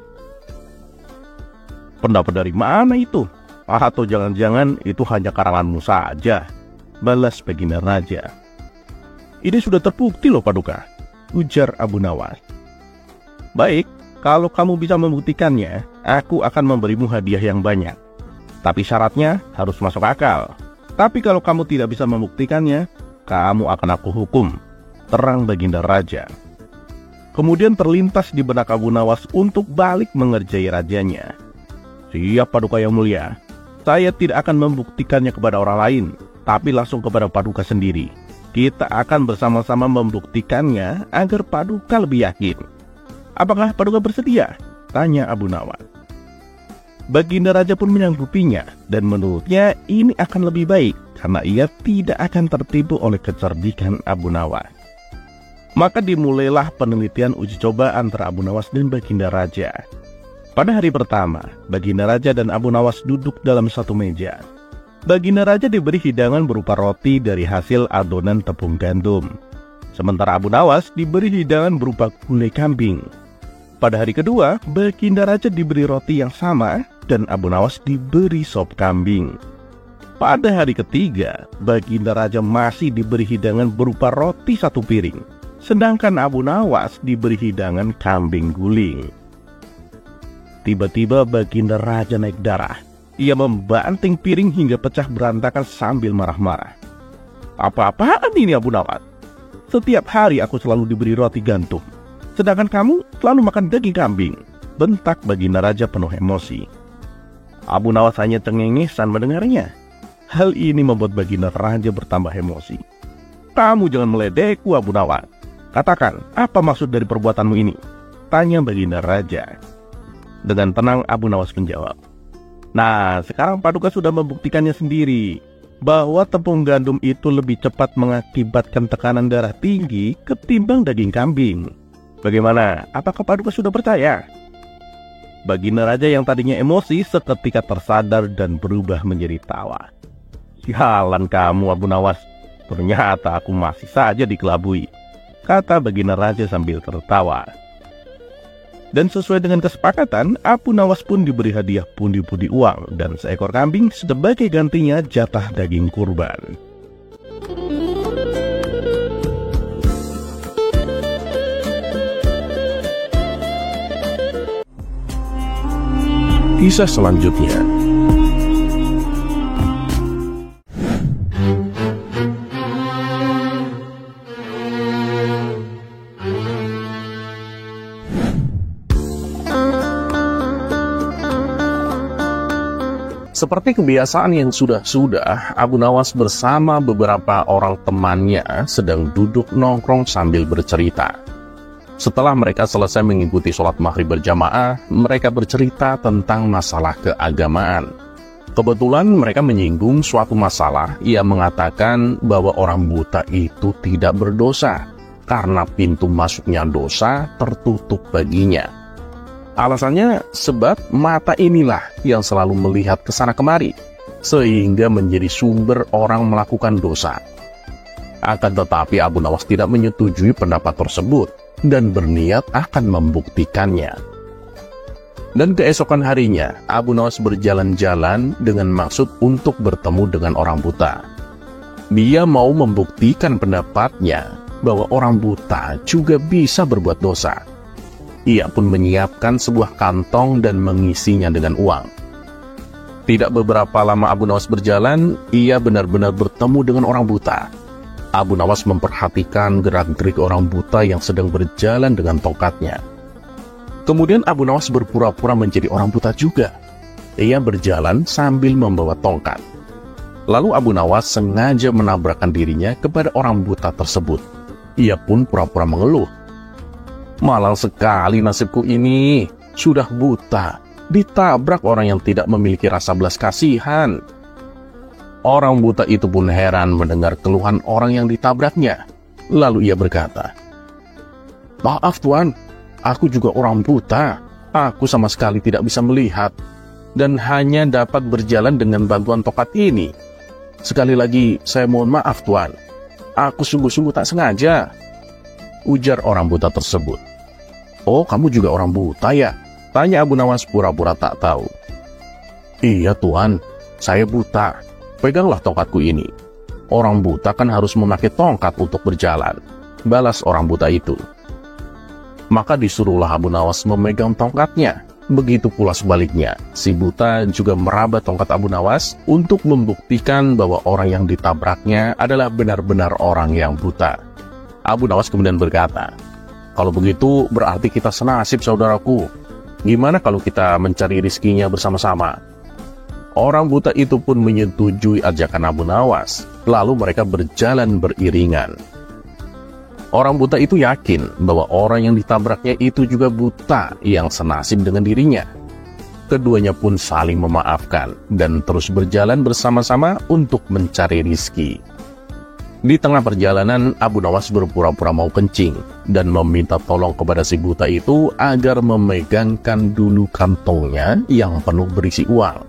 "Pendapat dari mana itu? Atau jangan-jangan itu hanya karanganmu saja?" balas baginda raja. "Ini sudah terbukti loh Paduka," ujar Abu Nawas. "Baik, kalau kamu bisa membuktikannya, aku akan memberimu hadiah yang banyak. Tapi syaratnya harus masuk akal. Tapi kalau kamu tidak bisa membuktikannya, kamu akan aku hukum," terang baginda raja. Kemudian terlintas di benak Abu Nawas untuk balik mengerjai rajanya. "Siap Paduka yang mulia, saya tidak akan membuktikannya kepada orang lain, tapi langsung kepada Paduka sendiri. Kita akan bersama-sama membuktikannya agar Paduka lebih yakin." "Apakah Paduka bersedia?" tanya Abu Nawas. Baginda Raja pun menyanggupinya, dan menurutnya ini akan lebih baik karena ia tidak akan tertipu oleh kecerdikan Abu Nawas. Maka dimulailah penelitian uji coba antara Abu Nawas dan Baginda Raja. Pada hari pertama, Baginda Raja dan Abu Nawas duduk dalam satu meja. Baginda Raja diberi hidangan berupa roti dari hasil adonan tepung gandum, sementara Abu Nawas diberi hidangan berupa gulai kambing. Pada hari kedua, Baginda Raja diberi roti yang sama dan Abu Nawas diberi sop kambing. Pada hari ketiga, Baginda Raja masih diberi hidangan berupa roti satu piring, sedangkan Abu Nawas diberi hidangan kambing guling. Tiba-tiba Baginda Raja naik darah. Ia membanting piring hingga pecah berantakan sambil marah-marah. "Apa-apaan ini Abu Nawas? Setiap hari aku selalu diberi roti gantung, sedangkan kamu selalu makan daging kambing," bentak Baginda Raja penuh emosi. Abu Nawas hanya cengengesan mendengarnya. Hal ini membuat Baginda Raja bertambah emosi. "Kamu jangan meledekku Abu Nawas. Katakan, apa maksud dari perbuatanmu ini?" tanya Baginda Raja. Dengan tenang Abu Nawas menjawab, "Nah, sekarang Paduka sudah membuktikannya sendiri bahwa tepung gandum itu lebih cepat mengakibatkan tekanan darah tinggi ketimbang daging kambing. Bagaimana? Apakah Paduka sudah percaya?" Baginda Raja yang tadinya emosi seketika tersadar dan berubah menjadi tawa. "Sialan kamu Abu Nawas, ternyata aku masih saja dikelabui," kata Baginda Raja sambil tertawa. Dan sesuai dengan kesepakatan, Abu Nawas pun diberi hadiah pundi-pundi uang dan seekor kambing sebagai gantinya jatah daging kurban. Kisah selanjutnya. Seperti kebiasaan yang sudah-sudah, Abu Nawas bersama beberapa orang temannya sedang duduk nongkrong sambil bercerita. Setelah mereka selesai mengikuti sholat maghrib berjamaah, mereka bercerita tentang masalah keagamaan. Kebetulan mereka menyinggung suatu masalah. Ia mengatakan bahwa orang buta itu tidak berdosa, karena pintu masuknya dosa tertutup baginya. Alasannya sebab mata inilah yang selalu melihat ke sana kemari, sehingga menjadi sumber orang melakukan dosa. Akan tetapi Abu Nawas tidak menyetujui pendapat tersebut dan berniat akan membuktikannya. Dan keesokan harinya, Abu Nawas berjalan-jalan dengan maksud untuk bertemu dengan orang buta. Dia mau membuktikan pendapatnya bahwa orang buta juga bisa berbuat dosa. Ia pun menyiapkan sebuah kantong dan mengisinya dengan uang. Tidak beberapa lama Abu Nawas berjalan, ia benar-benar bertemu dengan orang buta. Abu Nawas memperhatikan gerak-gerik orang buta yang sedang berjalan dengan tongkatnya. Kemudian Abu Nawas berpura-pura menjadi orang buta juga. Ia berjalan sambil membawa tongkat. Lalu Abu Nawas sengaja menabrakkan dirinya kepada orang buta tersebut. Ia pun pura-pura mengeluh. "Malang sekali nasibku ini, sudah buta, ditabrak orang yang tidak memiliki rasa belas kasihan." Orang buta itu pun heran mendengar keluhan orang yang ditabraknya. Lalu ia berkata, "Maaf Tuan, aku juga orang buta. Aku sama sekali tidak bisa melihat dan hanya dapat berjalan dengan bantuan tongkat ini. Sekali lagi saya mohon maaf Tuan, aku sungguh-sungguh tak sengaja," ujar orang buta tersebut. "Oh, kamu juga orang buta ya?" tanya Abu Nawas pura-pura tak tahu. "Iya Tuan, saya buta. Peganglah tongkatku ini. Orang buta kan harus memakai tongkat untuk berjalan," balas orang buta itu. Maka disuruhlah Abu Nawas memegang tongkatnya. Begitu pula sebaliknya, si buta juga meraba tongkat Abu Nawas untuk membuktikan bahwa orang yang ditabraknya adalah benar-benar orang yang buta. Abu Nawas kemudian berkata, "Kalau begitu berarti kita senasib saudaraku. Gimana kalau kita mencari rizkinya bersama-sama?" Orang buta itu pun menyetujui ajakan Abu Nawas. Lalu mereka berjalan beriringan. Orang buta itu yakin bahwa orang yang ditabraknya itu juga buta yang senasib dengan dirinya. Keduanya pun saling memaafkan dan terus berjalan bersama-sama untuk mencari rizki. Di tengah perjalanan, Abu Nawas berpura-pura mau kencing dan meminta tolong kepada si buta itu agar memegangkan dulu kantongnya yang penuh berisi uang.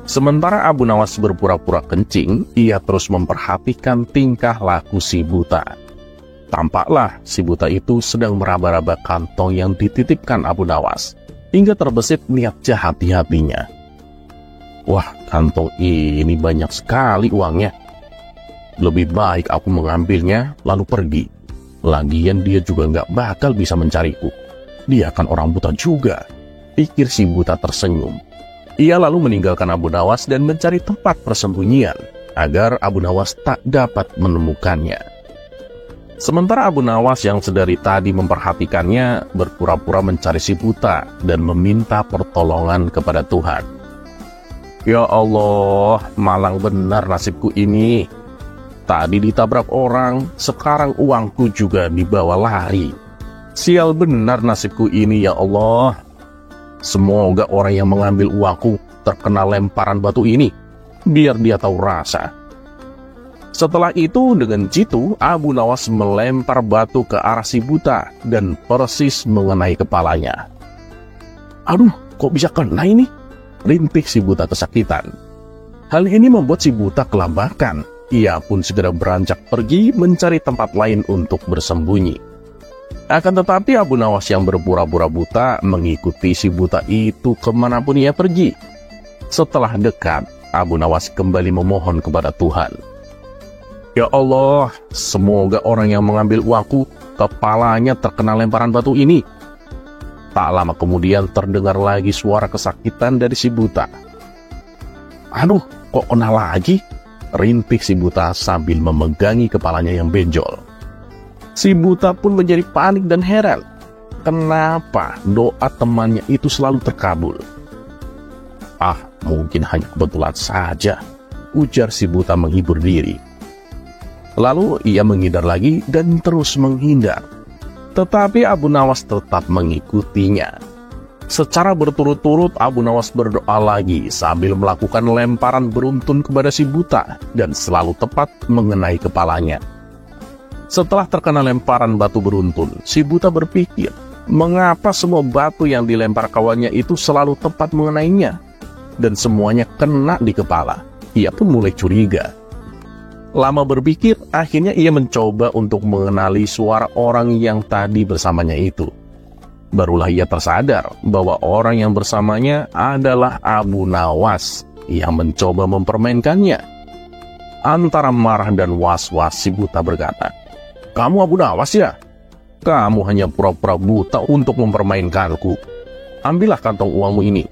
Sementara Abu Nawas berpura-pura kencing, ia terus memperhatikan tingkah laku si buta. Tampaklah si buta itu sedang meraba-raba kantong yang dititipkan Abu Nawas, hingga terbesit niat jahat di hatinya. Wah, kantong ini banyak sekali uangnya. Lebih baik aku mengambilnya lalu pergi. Lagian dia juga nggak bakal bisa mencariku. Dia kan orang buta juga, pikir si buta tersenyum. Ia lalu meninggalkan Abu Nawas dan mencari tempat persembunyian agar Abu Nawas tak dapat menemukannya. Sementara Abu Nawas yang sedari tadi memperhatikannya berpura-pura mencari si buta dan meminta pertolongan kepada Tuhan. Ya Allah, malang benar nasibku ini. Tadi ditabrak orang, sekarang uangku juga dibawa lari. Sial benar nasibku ini ya Allah. Semoga orang yang mengambil uangku terkena lemparan batu ini, biar dia tahu rasa. Setelah itu dengan jitu Abu Nawas melempar batu ke arah si buta dan persis mengenai kepalanya. Aduh, kok bisa kena ini? Rintih si buta kesakitan. Hal ini membuat si buta kelabakan. Ia pun segera beranjak pergi mencari tempat lain untuk bersembunyi. Akan tetapi Abu Nawas yang berpura-pura buta mengikuti si buta itu kemanapun ia pergi. Setelah dekat, Abu Nawas kembali memohon kepada Tuhan. Ya Allah, semoga orang yang mengambil uangku kepalanya terkena lemparan batu ini. Tak lama kemudian terdengar lagi suara kesakitan dari si buta. Aduh, kok kena lagi? Rintih si buta sambil memegangi kepalanya yang benjol. Si buta pun menjadi panik dan heran. Kenapa doa temannya itu selalu terkabul? Ah, mungkin hanya kebetulan saja, ujar si buta menghibur diri. Lalu ia menghindar lagi dan terus menghindar. Tetapi Abu Nawas tetap mengikutinya. Secara berturut-turut Abu Nawas berdoa lagi sambil melakukan lemparan beruntun kepada si buta dan selalu tepat mengenai kepalanya. Setelah terkena lemparan batu beruntun, si buta berpikir, mengapa semua batu yang dilempar kawannya itu selalu tepat mengenainya dan semuanya kena di kepala. Ia pun mulai curiga. Lama berpikir, akhirnya ia mencoba untuk mengenali suara orang yang tadi bersamanya itu. Barulah ia tersadar bahwa orang yang bersamanya adalah Abu Nawas yang mencoba mempermainkannya. Antara marah dan was-was si buta berkata, "Kamu Abu Nawas ya? Kamu hanya pura-pura buta untuk mempermainkanku. Ambillah kantong uangmu ini."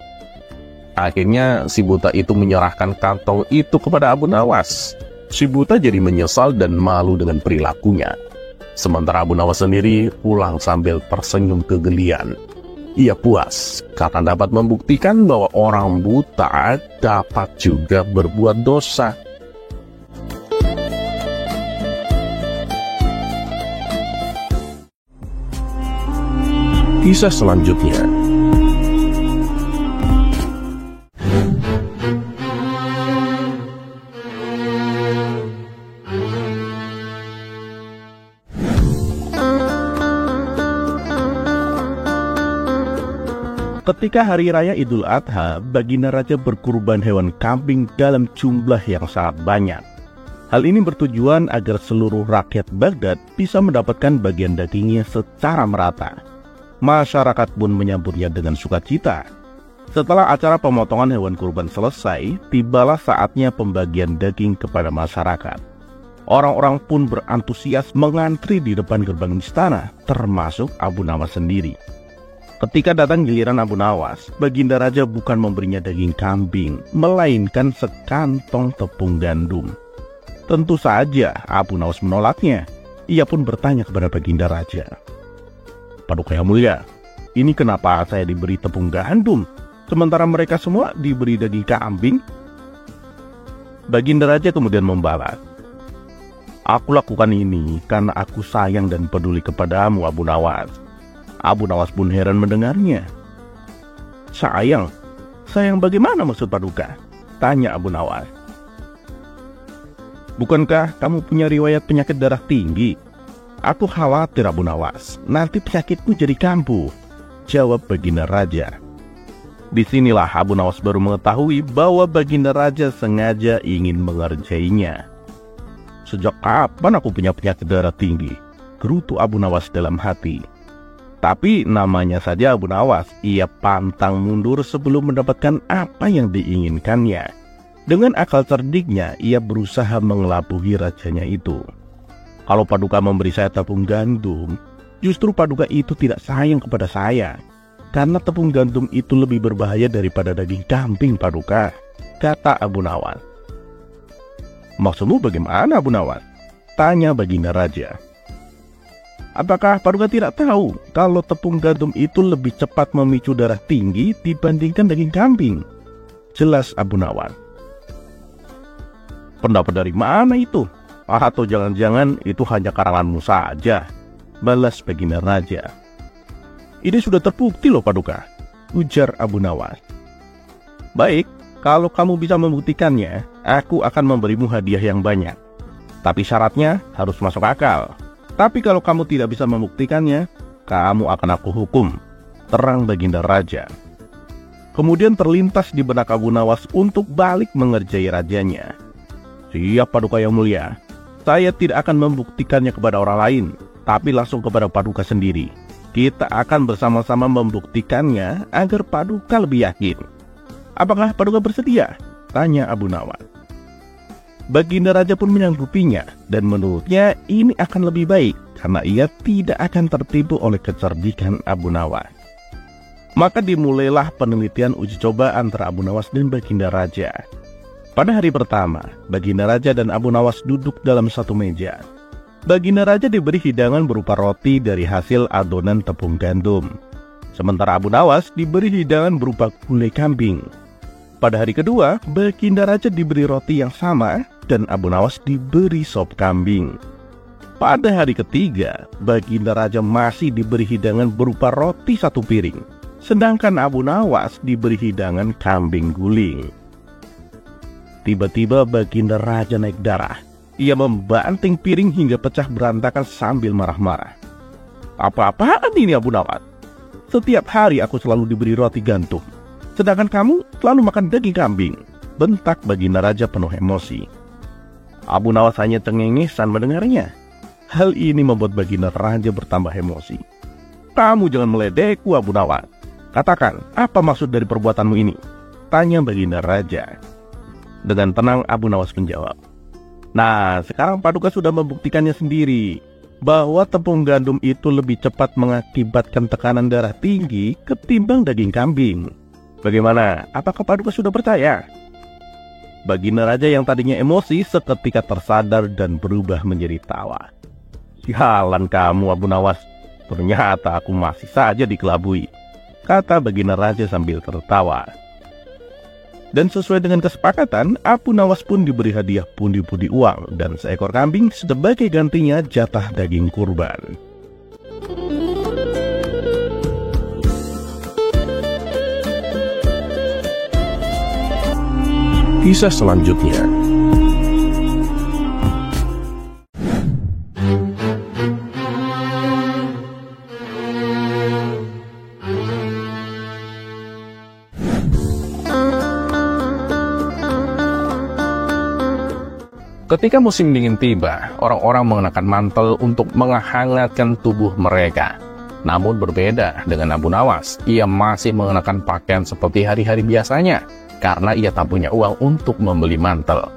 Akhirnya si buta itu menyerahkan kantong itu kepada Abu Nawas. Si buta jadi menyesal dan malu dengan perilakunya. Sementara Abu Nawas sendiri pulang sambil tersenyum kegelian. Ia puas karena dapat membuktikan bahwa orang buta dapat juga berbuat dosa. Kisah selanjutnya. Ketika hari raya Idul Adha, Baginda Raja berkurban hewan kambing dalam jumlah yang sangat banyak. Hal ini bertujuan agar seluruh rakyat Baghdad bisa mendapatkan bagian dagingnya secara merata. Masyarakat pun menyambutnya dengan sukacita. Setelah acara pemotongan hewan kurban selesai, tibalah saatnya pembagian daging kepada masyarakat. Orang-orang pun berantusias mengantri di depan gerbang istana, termasuk Abu Nawas sendiri. Ketika datang giliran Abu Nawas, Baginda Raja bukan memberinya daging kambing, melainkan sekantong tepung gandum. Tentu saja Abu Nawas menolaknya. Ia pun bertanya kepada Baginda Raja, "Paduka yang mulia, ini kenapa saya diberi tepung gandum, sementara mereka semua diberi daging kambing?" Baginda Raja kemudian membalas, "Aku lakukan ini karena aku sayang dan peduli kepadamu, Abu Nawas." Abu Nawas pun heran mendengarnya. "Sayang, Sayang bagaimana maksud Paduka? Tanya Abu Nawas. Bukankah kamu punya riwayat penyakit darah tinggi? Aku khawatir Abu Nawas, nanti penyakitmu jadi kambuh, jawab Baginda Raja. Disinilah Abu Nawas baru mengetahui bahwa Baginda Raja sengaja ingin mengerjainya. Sejak kapan aku punya penyakit darah tinggi? Gerutu Abu Nawas dalam hati. Tapi namanya saja Abu Nawas, ia pantang mundur sebelum mendapatkan apa yang diinginkannya. Dengan akal cerdiknya, ia berusaha mengelabuhi rajanya itu. Kalau Paduka memberi saya tepung gandum, justru Paduka itu tidak sayang kepada saya. Karena tepung gandum itu lebih berbahaya daripada daging kambing, Paduka, kata Abu Nawas. Maksudmu bagaimana, Abu Nawas? Tanya Baginda Raja. Apakah Paduka tidak tahu kalau tepung gandum itu lebih cepat memicu darah tinggi dibandingkan daging kambing? Jelas Abu Nawas. Pendapat dari mana itu? Atau jangan-jangan itu hanya karanganmu saja? Balas Baginda Raja. Ini sudah terbukti loh Paduka, ujar Abu Nawas. Baik, kalau kamu bisa membuktikannya, aku akan memberimu hadiah yang banyak. Tapi syaratnya harus masuk akal. Tapi kalau kamu tidak bisa membuktikannya, kamu akan aku hukum, terang Baginda Raja. Kemudian terlintas di benak Abu Nawas untuk balik mengerjai rajanya. Siap Paduka yang mulia, saya tidak akan membuktikannya kepada orang lain, tapi langsung kepada Paduka sendiri. Kita akan bersama-sama membuktikannya agar Paduka lebih yakin. Apakah Paduka bersedia? Tanya Abu Nawas. Baginda Raja pun menyanggupinya, dan menurutnya ini akan lebih baik karena ia tidak akan tertipu oleh kecerdikan Abu Nawas. Maka dimulailah penelitian uji coba antara Abu Nawas dan Baginda Raja. Pada hari pertama, Baginda Raja dan Abu Nawas duduk dalam satu meja. Baginda Raja diberi hidangan berupa roti dari hasil adonan tepung gandum, sementara Abu Nawas diberi hidangan berupa gulai kambing. Pada hari kedua, Baginda Raja diberi roti yang sama dan Abu Nawas diberi sop kambing. Pada hari ketiga, Baginda Raja masih diberi hidangan berupa roti satu piring, sedangkan Abu Nawas diberi hidangan kambing guling. Tiba-tiba Baginda Raja naik darah. Ia membanting piring hingga pecah berantakan sambil marah-marah. Apa-apaan ini Abu Nawas? Setiap hari aku selalu diberi roti gantung, sedangkan kamu selalu makan daging kambing, bentak Baginda Raja penuh emosi. Abu Nawas hanya cengengesan mendengarnya. Hal ini membuat Baginda Raja bertambah emosi. Kamu jangan meledekku Abu Nawas. Katakan, apa maksud dari perbuatanmu ini? Tanya Baginda Raja. Dengan tenang Abu Nawas menjawab. Nah, sekarang Paduka sudah membuktikannya sendiri, bahwa tepung gandum itu lebih cepat mengakibatkan tekanan darah tinggi ketimbang daging kambing. Bagaimana? Apakah Paduka sudah percaya? Baginda Raja yang tadinya emosi seketika tersadar dan berubah menjadi tawa. Sialan kamu Abu Nawas, ternyata aku masih saja dikelabui, kata Baginda Raja sambil tertawa. Dan sesuai dengan kesepakatan, Abu Nawas pun diberi hadiah pundi-pundi uang dan seekor kambing sebagai gantinya jatah daging kurban. Kisah selanjutnya. Ketika musim dingin tiba, orang-orang mengenakan mantel untuk menghangatkan tubuh mereka. Namun berbeda dengan Abu Nawas, ia masih mengenakan pakaian seperti hari-hari biasanya, karena ia tak punya uang untuk membeli mantel.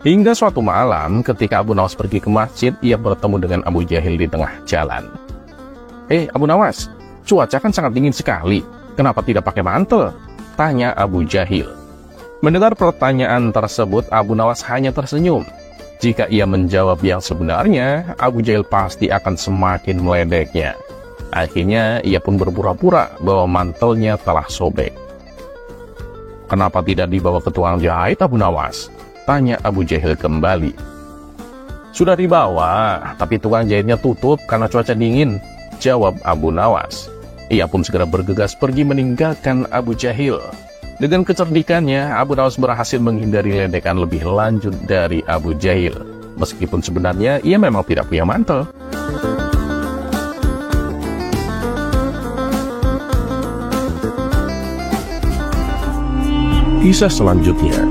Hingga suatu malam, ketika Abu Nawas pergi ke masjid, ia bertemu dengan Abu Jahil di tengah jalan. Abu Nawas, cuaca kan sangat dingin sekali, kenapa tidak pakai mantel? Tanya Abu Jahil. Mendengar pertanyaan tersebut, Abu Nawas hanya tersenyum. Jika ia menjawab yang sebenarnya, Abu Jahil pasti akan semakin meledeknya. Akhirnya, ia pun berpura-pura bahwa mantelnya telah sobek. Kenapa tidak dibawa ke tukang jahit, Abu Nawas? Tanya Abu Jahil kembali. Sudah dibawa, tapi tukang jahitnya tutup karena cuaca dingin, jawab Abu Nawas. Ia pun segera bergegas pergi meninggalkan Abu Jahil. Dengan kecerdikannya, Abu Nawas berhasil menghindari ledekan lebih lanjut dari Abu Jahil. Meskipun sebenarnya ia memang tidak punya mantel. Kisah selanjutnya.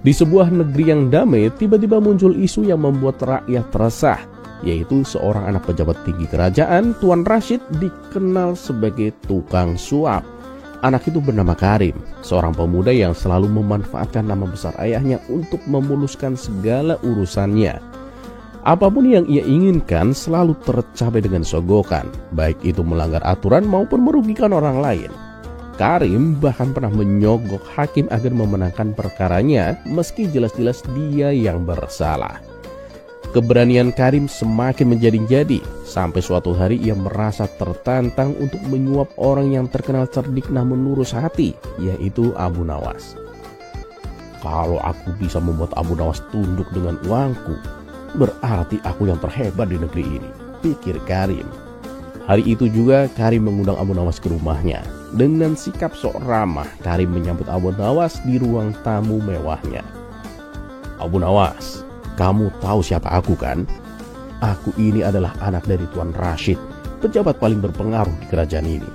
Di sebuah negeri yang damai, tiba-tiba muncul isu yang membuat rakyat resah, yaitu seorang anak pejabat tinggi kerajaan, Tuan Rashid, dikenal sebagai tukang suap. Anak itu bernama Karim, seorang pemuda yang selalu memanfaatkan nama besar ayahnya untuk memuluskan segala urusannya. Apapun yang ia inginkan selalu tercapai dengan sogokan, baik itu melanggar aturan maupun merugikan orang lain. Karim bahkan pernah menyogok hakim agar memenangkan perkaranya meski jelas-jelas dia yang bersalah. Keberanian Karim semakin menjadi-jadi sampai suatu hari ia merasa tertantang untuk menyuap orang yang terkenal cerdik namun lurus hati, yaitu Abu Nawas. Kalau aku bisa membuat Abu Nawas tunduk dengan uangku, berarti aku yang terhebat di negeri ini, pikir Karim. Hari itu juga Karim mengundang Abu Nawas ke rumahnya. Dengan sikap sok ramah, Karim menyambut Abu Nawas di ruang tamu mewahnya. Abu Nawas, kamu tahu siapa aku kan? Aku ini adalah anak dari Tuan Rashid, pejabat paling berpengaruh di kerajaan ini.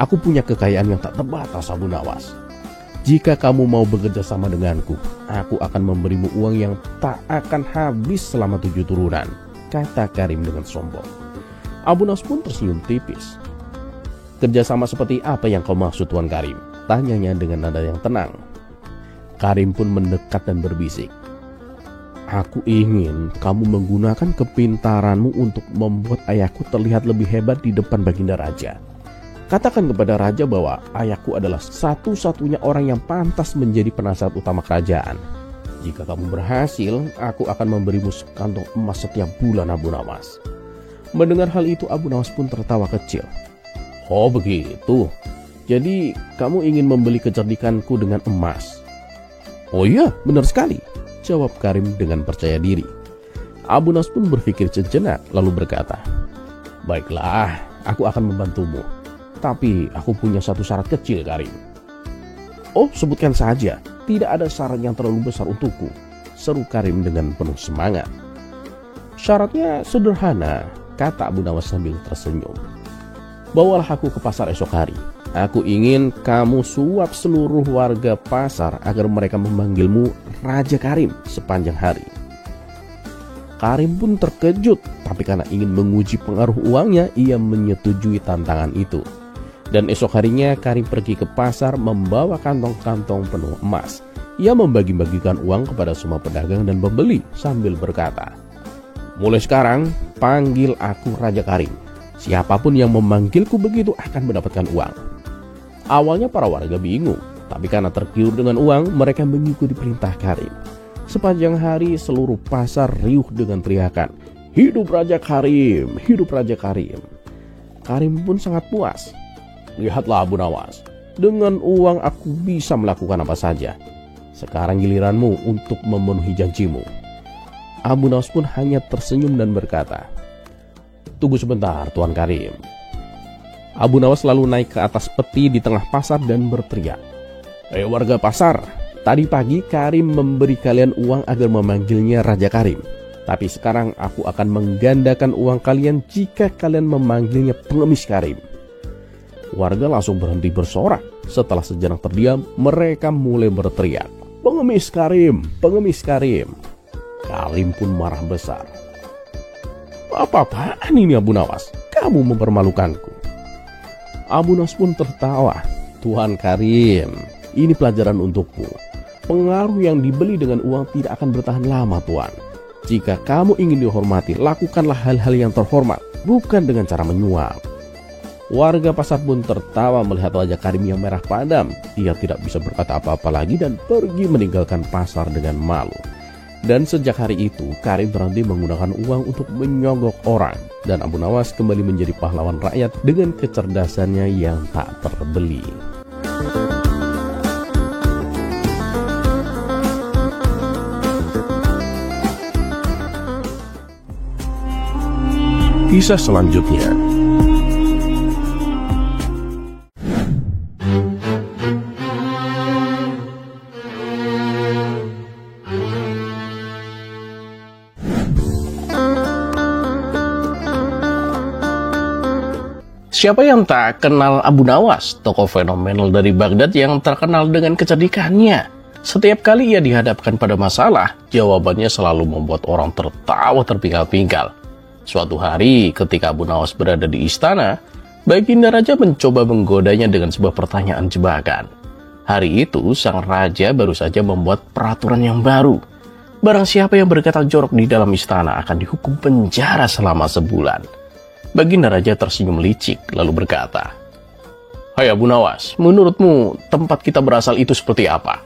Aku punya kekayaan yang tak terbatas, Abu Nawas. Jika kamu mau bekerja sama denganku, aku akan memberimu uang yang tak akan habis selama 7 turunan, kata Karim dengan sombong. Abu Nawas pun tersenyum tipis. Kerjasama seperti apa yang kau maksud, Tuan Karim? Tanyanya dengan nada yang tenang. Karim pun mendekat dan berbisik. Aku ingin kamu menggunakan kepintaranmu untuk membuat ayahku terlihat lebih hebat di depan Baginda Raja. Katakan kepada Raja bahwa ayahku adalah satu-satunya orang yang pantas menjadi penasehat utama kerajaan. Jika kamu berhasil, aku akan memberimu sekantong emas setiap bulan, Abu Nawas. Mendengar hal itu, Abu Nawas pun tertawa kecil. Oh begitu, jadi kamu ingin membeli kecerdikanku dengan emas? Oh iya, benar sekali, jawab Karim dengan percaya diri. Abu Nawas pun berpikir sejenak lalu berkata, baiklah, aku akan membantumu. Tapi aku punya satu syarat kecil, Karim. Oh, sebutkan saja, tidak ada syarat yang terlalu besar untukku, seru Karim dengan penuh semangat. Syaratnya sederhana, kata Abu Nawas sambil tersenyum. Bawalah aku ke pasar esok hari. Aku ingin kamu suap seluruh warga pasar agar mereka memanggilmu Raja Karim sepanjang hari. Karim pun terkejut, tapi karena ingin menguji pengaruh uangnya, ia menyetujui tantangan itu. Dan esok harinya Karim pergi ke pasar membawa kantong-kantong penuh emas. Ia membagi-bagikan uang kepada semua pedagang dan pembeli sambil berkata, mulai sekarang panggil aku Raja Karim. Siapapun yang memanggilku begitu akan mendapatkan uang. Awalnya para warga bingung, tapi karena tergiur dengan uang, mereka mengikuti perintah Karim. Sepanjang hari seluruh pasar riuh dengan teriakan, hidup Raja Karim, hidup Raja Karim. Karim pun sangat puas. Lihatlah Abu Nawas, dengan uang aku bisa melakukan apa saja. Sekarang giliranmu untuk memenuhi janjimu. Abu Nawas pun hanya tersenyum dan berkata, tunggu sebentar, Tuan Karim. Abu Nawas lalu naik ke atas peti di tengah pasar dan berteriak, warga pasar, tadi pagi Karim memberi kalian uang agar memanggilnya Raja Karim. Tapi sekarang aku akan menggandakan uang kalian jika kalian memanggilnya pengemis Karim. Warga langsung berhenti bersorak. Setelah sejenak terdiam, mereka mulai berteriak, pengemis Karim, pengemis Karim. Karim pun marah besar. Apa-apaan ini Abu Nawas? Kamu mempermalukanku. Abu Nawas pun tertawa. Tuan Karim, ini pelajaran untukmu. Pengaruh yang dibeli dengan uang tidak akan bertahan lama, Tuan. Jika kamu ingin dihormati, lakukanlah hal-hal yang terhormat, bukan dengan cara menyuap. Warga pasar pun tertawa melihat wajah Karim yang merah padam. Ia tidak bisa berkata apa-apa lagi dan pergi meninggalkan pasar dengan malu. Dan sejak hari itu, Karim berhenti menggunakan uang untuk menyogok orang. Dan Abu Nawas kembali menjadi pahlawan rakyat dengan kecerdasannya yang tak terbeli. Kisah selanjutnya. Siapa yang tak kenal Abu Nawas, tokoh fenomenal dari Baghdad yang terkenal dengan kecerdikannya. Setiap kali ia dihadapkan pada masalah, jawabannya selalu membuat orang tertawa terpinggal-pinggal. Suatu hari, ketika Abu Nawas berada di istana, Baginda Raja mencoba menggodanya dengan sebuah pertanyaan jebakan. Hari itu, sang raja baru saja membuat peraturan yang baru. Barang siapa yang berkata jorok di dalam istana akan dihukum penjara selama sebulan. Baginda Raja tersenyum licik lalu berkata, "Hai Abu Nawas, menurutmu tempat kita berasal itu seperti apa?"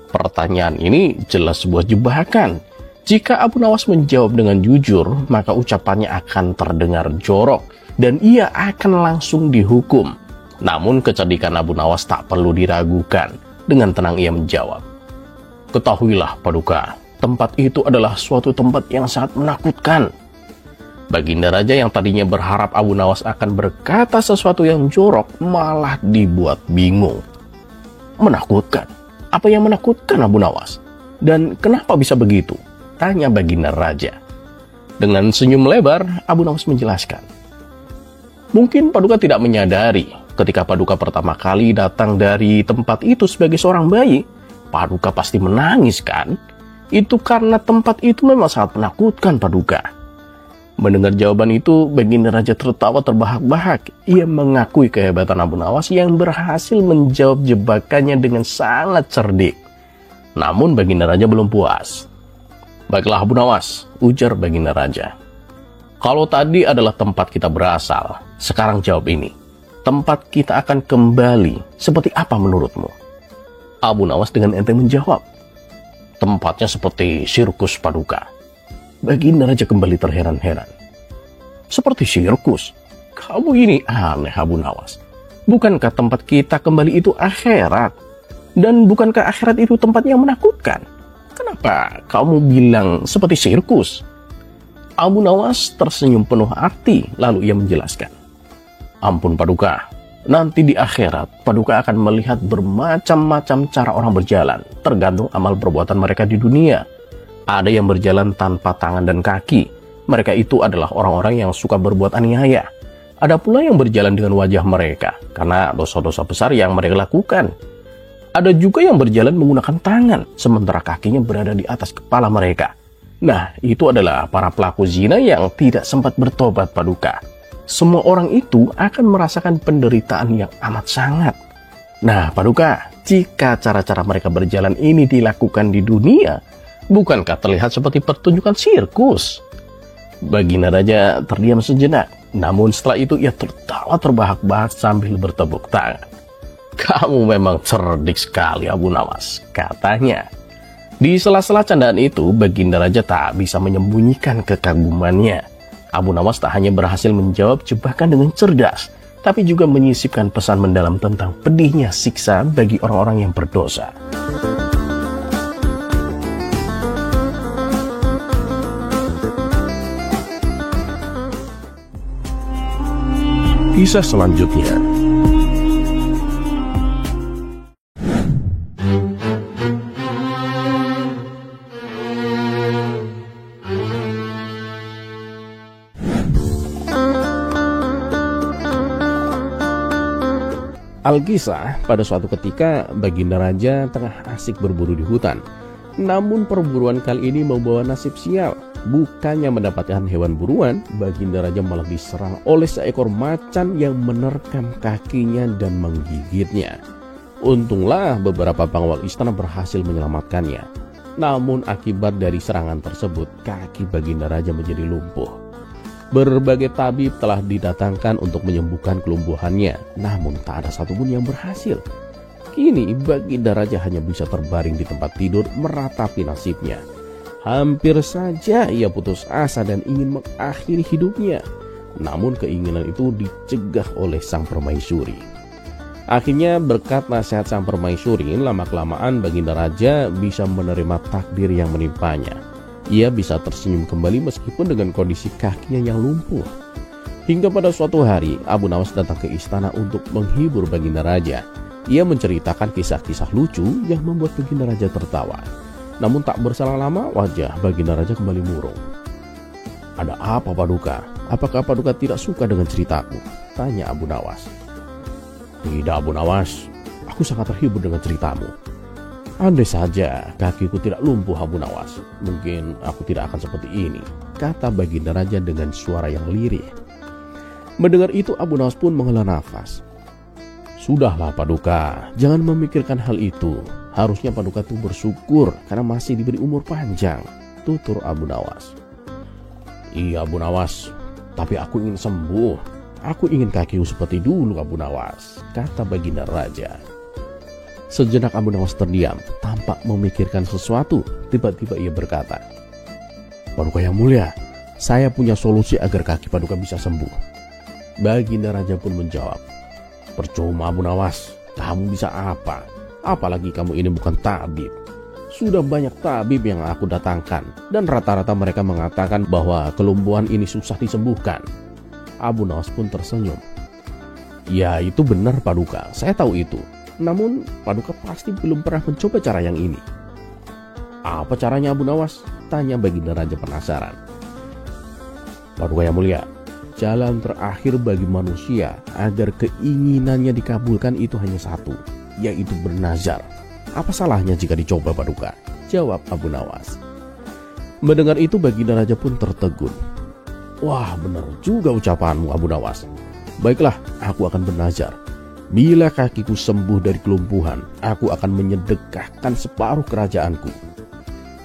Pertanyaan ini jelas sebuah jebakan. Jika Abu Nawas menjawab dengan jujur, maka ucapannya akan terdengar jorok dan ia akan langsung dihukum. Namun kecerdikan Abu Nawas tak perlu diragukan. Dengan tenang ia menjawab, "Ketahuilah Paduka, tempat itu adalah suatu tempat yang sangat menakutkan." Baginda Raja yang tadinya berharap Abu Nawas akan berkata sesuatu yang jorok malah dibuat bingung. "Menakutkan? Apa yang menakutkan Abu Nawas? Dan kenapa bisa begitu?" tanya Baginda Raja. Dengan senyum lebar, Abu Nawas menjelaskan, "Mungkin Paduka tidak menyadari, ketika Paduka pertama kali datang dari tempat itu sebagai seorang bayi, Paduka pasti menangis kan? Itu karena tempat itu memang sangat menakutkan Paduka." Mendengar jawaban itu, Baginda Raja tertawa terbahak-bahak. Ia mengakui kehebatan Abu Nawas yang berhasil menjawab jebakannya dengan sangat cerdik. Namun Baginda Raja belum puas. "Baiklah Abu Nawas," ujar Baginda Raja. "Kalau tadi adalah tempat kita berasal, sekarang jawab ini. Tempat kita akan kembali seperti apa menurutmu?" Abu Nawas dengan enteng menjawab, "Tempatnya seperti sirkus Paduka." Baginda Raja kembali terheran-heran. "Seperti sirkus? Kamu ini aneh Abu Nawas. Bukankah tempat kita kembali itu akhirat? Dan bukankah akhirat itu tempat yang menakutkan? Kenapa kamu bilang seperti sirkus?" Abu Nawas tersenyum penuh arti, lalu ia menjelaskan, "Ampun Paduka, nanti di akhirat Paduka akan melihat bermacam-macam cara orang berjalan, tergantung amal perbuatan mereka di dunia. Ada yang berjalan tanpa tangan dan kaki. Mereka itu adalah orang-orang yang suka berbuat aniaya. Ada pula yang berjalan dengan wajah mereka, karena dosa-dosa besar yang mereka lakukan. Ada juga yang berjalan menggunakan tangan, sementara kakinya berada di atas kepala mereka. Nah, itu adalah para pelaku zina yang tidak sempat bertobat Paduka. Semua orang itu akan merasakan penderitaan yang amat sangat. Nah, Paduka, jika cara-cara mereka berjalan ini dilakukan di dunia, bukankah terlihat seperti pertunjukan sirkus?" Baginda Raja terdiam sejenak. Namun setelah itu ia tertawa terbahak-bahak sambil bertepuk tangan. "Kamu memang cerdik sekali Abu Nawas," katanya. Di sela-sela candaan itu, Baginda Raja tak bisa menyembunyikan kekagumannya. Abu Nawas tak hanya berhasil menjawab jebakan dengan cerdas, tapi juga menyisipkan pesan mendalam tentang pedihnya siksa bagi orang-orang yang berdosa. Kisah selanjutnya. Alkisah, pada suatu ketika Baginda Raja tengah asik berburu di hutan. Namun perburuan kali ini membawa nasib sial. Bukannya mendapatkan hewan buruan, Baginda Raja malah diserang oleh seekor macan yang menerkam kakinya dan menggigitnya. Untunglah beberapa pengawal istana berhasil menyelamatkannya. Namun akibat dari serangan tersebut, kaki Baginda Raja menjadi lumpuh. Berbagai tabib telah didatangkan untuk menyembuhkan kelumpuhannya, namun tak ada satupun yang berhasil. Kini Baginda Raja hanya bisa terbaring di tempat tidur meratapi nasibnya. Hampir saja ia putus asa dan ingin mengakhiri hidupnya. Namun keinginan itu dicegah oleh sang permaisuri. Akhirnya berkat nasihat sang permaisuri, lama-kelamaan Baginda Raja bisa menerima takdir yang menimpanya. Ia bisa tersenyum kembali meskipun dengan kondisi kakinya yang lumpuh. Hingga pada suatu hari, Abu Nawas datang ke istana untuk menghibur Baginda Raja. Ia menceritakan kisah-kisah lucu yang membuat Baginda Raja tertawa. Namun tak berselang lama, wajah Baginda Raja kembali murung. "Ada apa, Paduka? Apakah Paduka tidak suka dengan ceritaku?" tanya Abu Nawas. "Tidak, Abu Nawas. Aku sangat terhibur dengan ceritamu. Andai saja kakiku tidak lumpuh, Abu Nawas, mungkin aku tidak akan seperti ini," kata Baginda Raja dengan suara yang lirih. Mendengar itu, Abu Nawas pun menghela nafas. "Sudahlah, Paduka, jangan memikirkan hal itu. Harusnya Paduka itu bersyukur karena masih diberi umur panjang," tutur Abu Nawas. "Iya, Abu Nawas, tapi aku ingin sembuh. Aku ingin kakiku seperti dulu, Abu Nawas," kata Baginda Raja. Sejenak Abu Nawas terdiam, tampak memikirkan sesuatu. Tiba-tiba ia berkata, "Paduka yang mulia, saya punya solusi agar kaki Paduka bisa sembuh." Baginda Raja pun menjawab, "Percuma, Abu Nawas, kamu bisa apa? Apalagi kamu ini bukan tabib. Sudah banyak tabib yang aku datangkan, dan rata-rata mereka mengatakan bahwa kelumpuhan ini susah disembuhkan." Abu Nawas pun tersenyum. "Ya, itu benar, Paduka, saya tahu itu. Namun Paduka pasti belum pernah mencoba cara yang ini." "Apa caranya, Abu Nawas?" tanya Baginda Raja penasaran. "Paduka yang mulia, jalan terakhir bagi manusia agar keinginannya dikabulkan itu hanya satu, yaitu bernazar. Apa salahnya jika dicoba, Paduka?" jawab Abu Nawas. Mendengar itu, Baginda Raja pun tertegun. "Wah, benar juga ucapanmu, Abu Nawas. Baiklah, aku akan bernazar. Bila kakiku sembuh dari kelumpuhan, aku akan menyedekahkan separuh kerajaanku."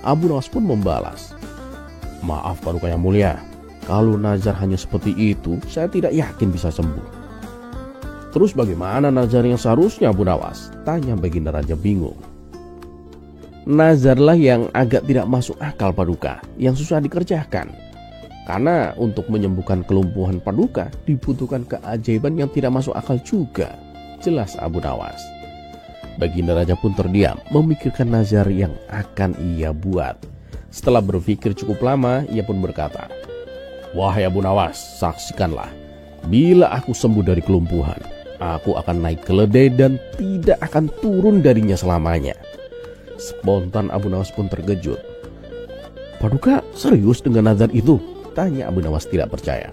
Abu Nawas pun membalas, "Maaf, Paduka yang mulia, kalau nazar hanya seperti itu, saya tidak yakin bisa sembuh." "Terus bagaimana nazar yang seharusnya, Abu Nawas?" tanya Baginda Raja bingung. "Nazarlah yang agak tidak masuk akal, Paduka, yang susah dikerjakan. Karena untuk menyembuhkan kelumpuhan Paduka dibutuhkan keajaiban yang tidak masuk akal juga," jelas Abu Nawas. Baginda Raja pun terdiam memikirkan nazar yang akan ia buat. Setelah berpikir cukup lama, ia pun berkata, "Wahai Abu Nawas, saksikanlah. Bila aku sembuh dari kelumpuhan, aku akan naik keledai dan tidak akan turun darinya selamanya." Spontan Abu Nawas pun terkejut. "Paduka serius dengan nazar itu?" tanya Abu Nawas tidak percaya.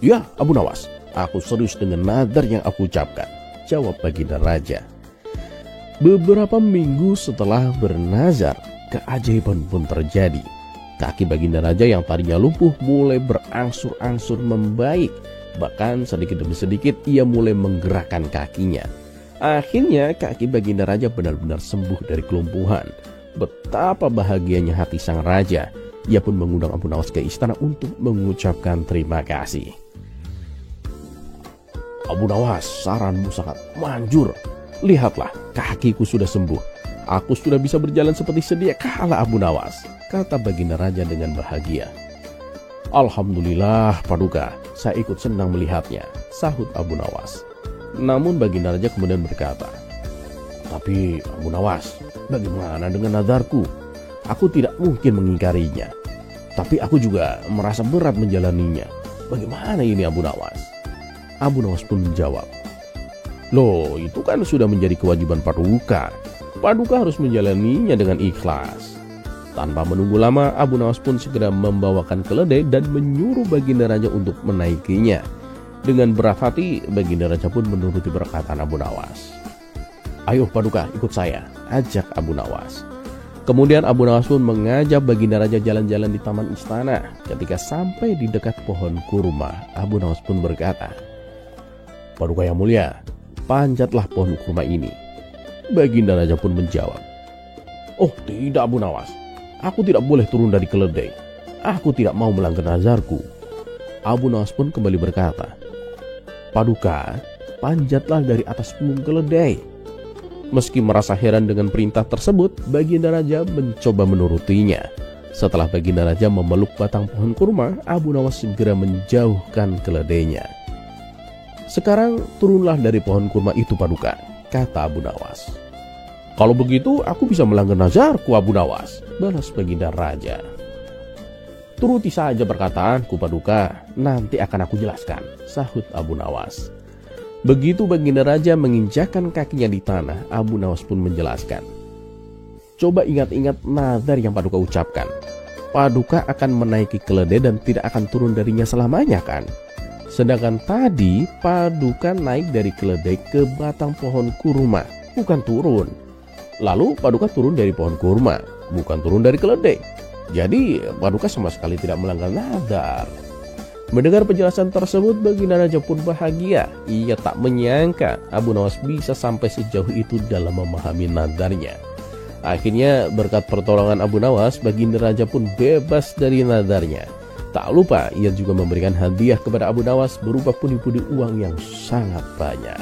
"Ya, Abu Nawas, aku serius dengan nazar yang aku ucapkan," jawab Baginda Raja. Beberapa minggu setelah bernazar, keajaiban pun terjadi. Kaki Baginda Raja yang tadinya lumpuh mulai berangsur-angsur membaik. Bahkan sedikit demi sedikit ia mulai menggerakkan kakinya. Akhirnya kaki Baginda Raja benar-benar sembuh dari kelumpuhan. Betapa bahagianya hati sang raja. Ia pun mengundang Abu Nawas ke istana untuk mengucapkan terima kasih. "Abu Nawas, saranmu sangat manjur. Lihatlah, kakiku sudah sembuh. Aku sudah bisa berjalan seperti sedia kala, Abu Nawas," kata Baginda Raja dengan bahagia. "Alhamdulillah, Paduka, saya ikut senang melihatnya," sahut Abu Nawas. Namun Baginda Raja kemudian berkata, "Tapi Abu Nawas, bagaimana dengan nazarku? Aku tidak mungkin mengingkarinya. Tapi aku juga merasa berat menjalaninya. Bagaimana ini, Abu Nawas?" Abu Nawas pun menjawab, "Loh, itu kan sudah menjadi kewajiban Paduka. Paduka harus menjalaninya dengan ikhlas." Tanpa menunggu lama, Abu Nawas pun segera membawakan keledai dan menyuruh Baginda Raja untuk menaikinya. Dengan berat hati, Baginda Raja pun menuruti perkataan Abu Nawas. "Ayo Paduka, ikut saya," ajak Abu Nawas. Kemudian Abu Nawas pun mengajak Baginda Raja jalan-jalan di taman istana. Ketika sampai di dekat pohon kurma, Abu Nawas pun berkata, "Paduka yang mulia, panjatlah pohon kurma ini." Baginda Raja pun menjawab, "Oh tidak, Abu Nawas, aku tidak boleh turun dari keledai. Aku tidak mau melanggar nazarku." Abu Nawas pun kembali berkata, "Paduka, panjatlah dari atas punggung keledai." Meski merasa heran dengan perintah tersebut, Baginda Raja mencoba menurutinya. Setelah Baginda Raja memeluk batang pohon kurma, Abu Nawas segera menjauhkan keledainya. "Sekarang turunlah dari pohon kurma itu, Paduka," kata Abu Nawas. "Kalau begitu aku bisa melanggar nazarku, Abu Nawas," balas Baginda Raja. Turuti saja perkataanku Paduka, nanti akan aku jelaskan, sahut Abu Nawas. Begitu Baginda Raja menginjakkan kakinya di tanah, Abu Nawas pun menjelaskan. Coba ingat-ingat nazar yang Paduka ucapkan. Paduka akan menaiki keledai dan tidak akan turun darinya selamanya kan? Sedangkan tadi Paduka naik dari keledai ke batang pohon kurma, bukan turun. Lalu Paduka turun dari pohon kurma, bukan turun dari keledai. Jadi Paduka sama sekali tidak melanggar nazar. Mendengar penjelasan tersebut, Baginda Raja pun bahagia. Ia tak menyangka Abu Nawas bisa sampai sejauh itu dalam memahami nazarnya. Akhirnya berkat pertolongan Abu Nawas, Baginda Raja pun bebas dari nazarnya. Tak lupa ia juga memberikan hadiah kepada Abu Nawas berupa pundi-pundi uang yang sangat banyak.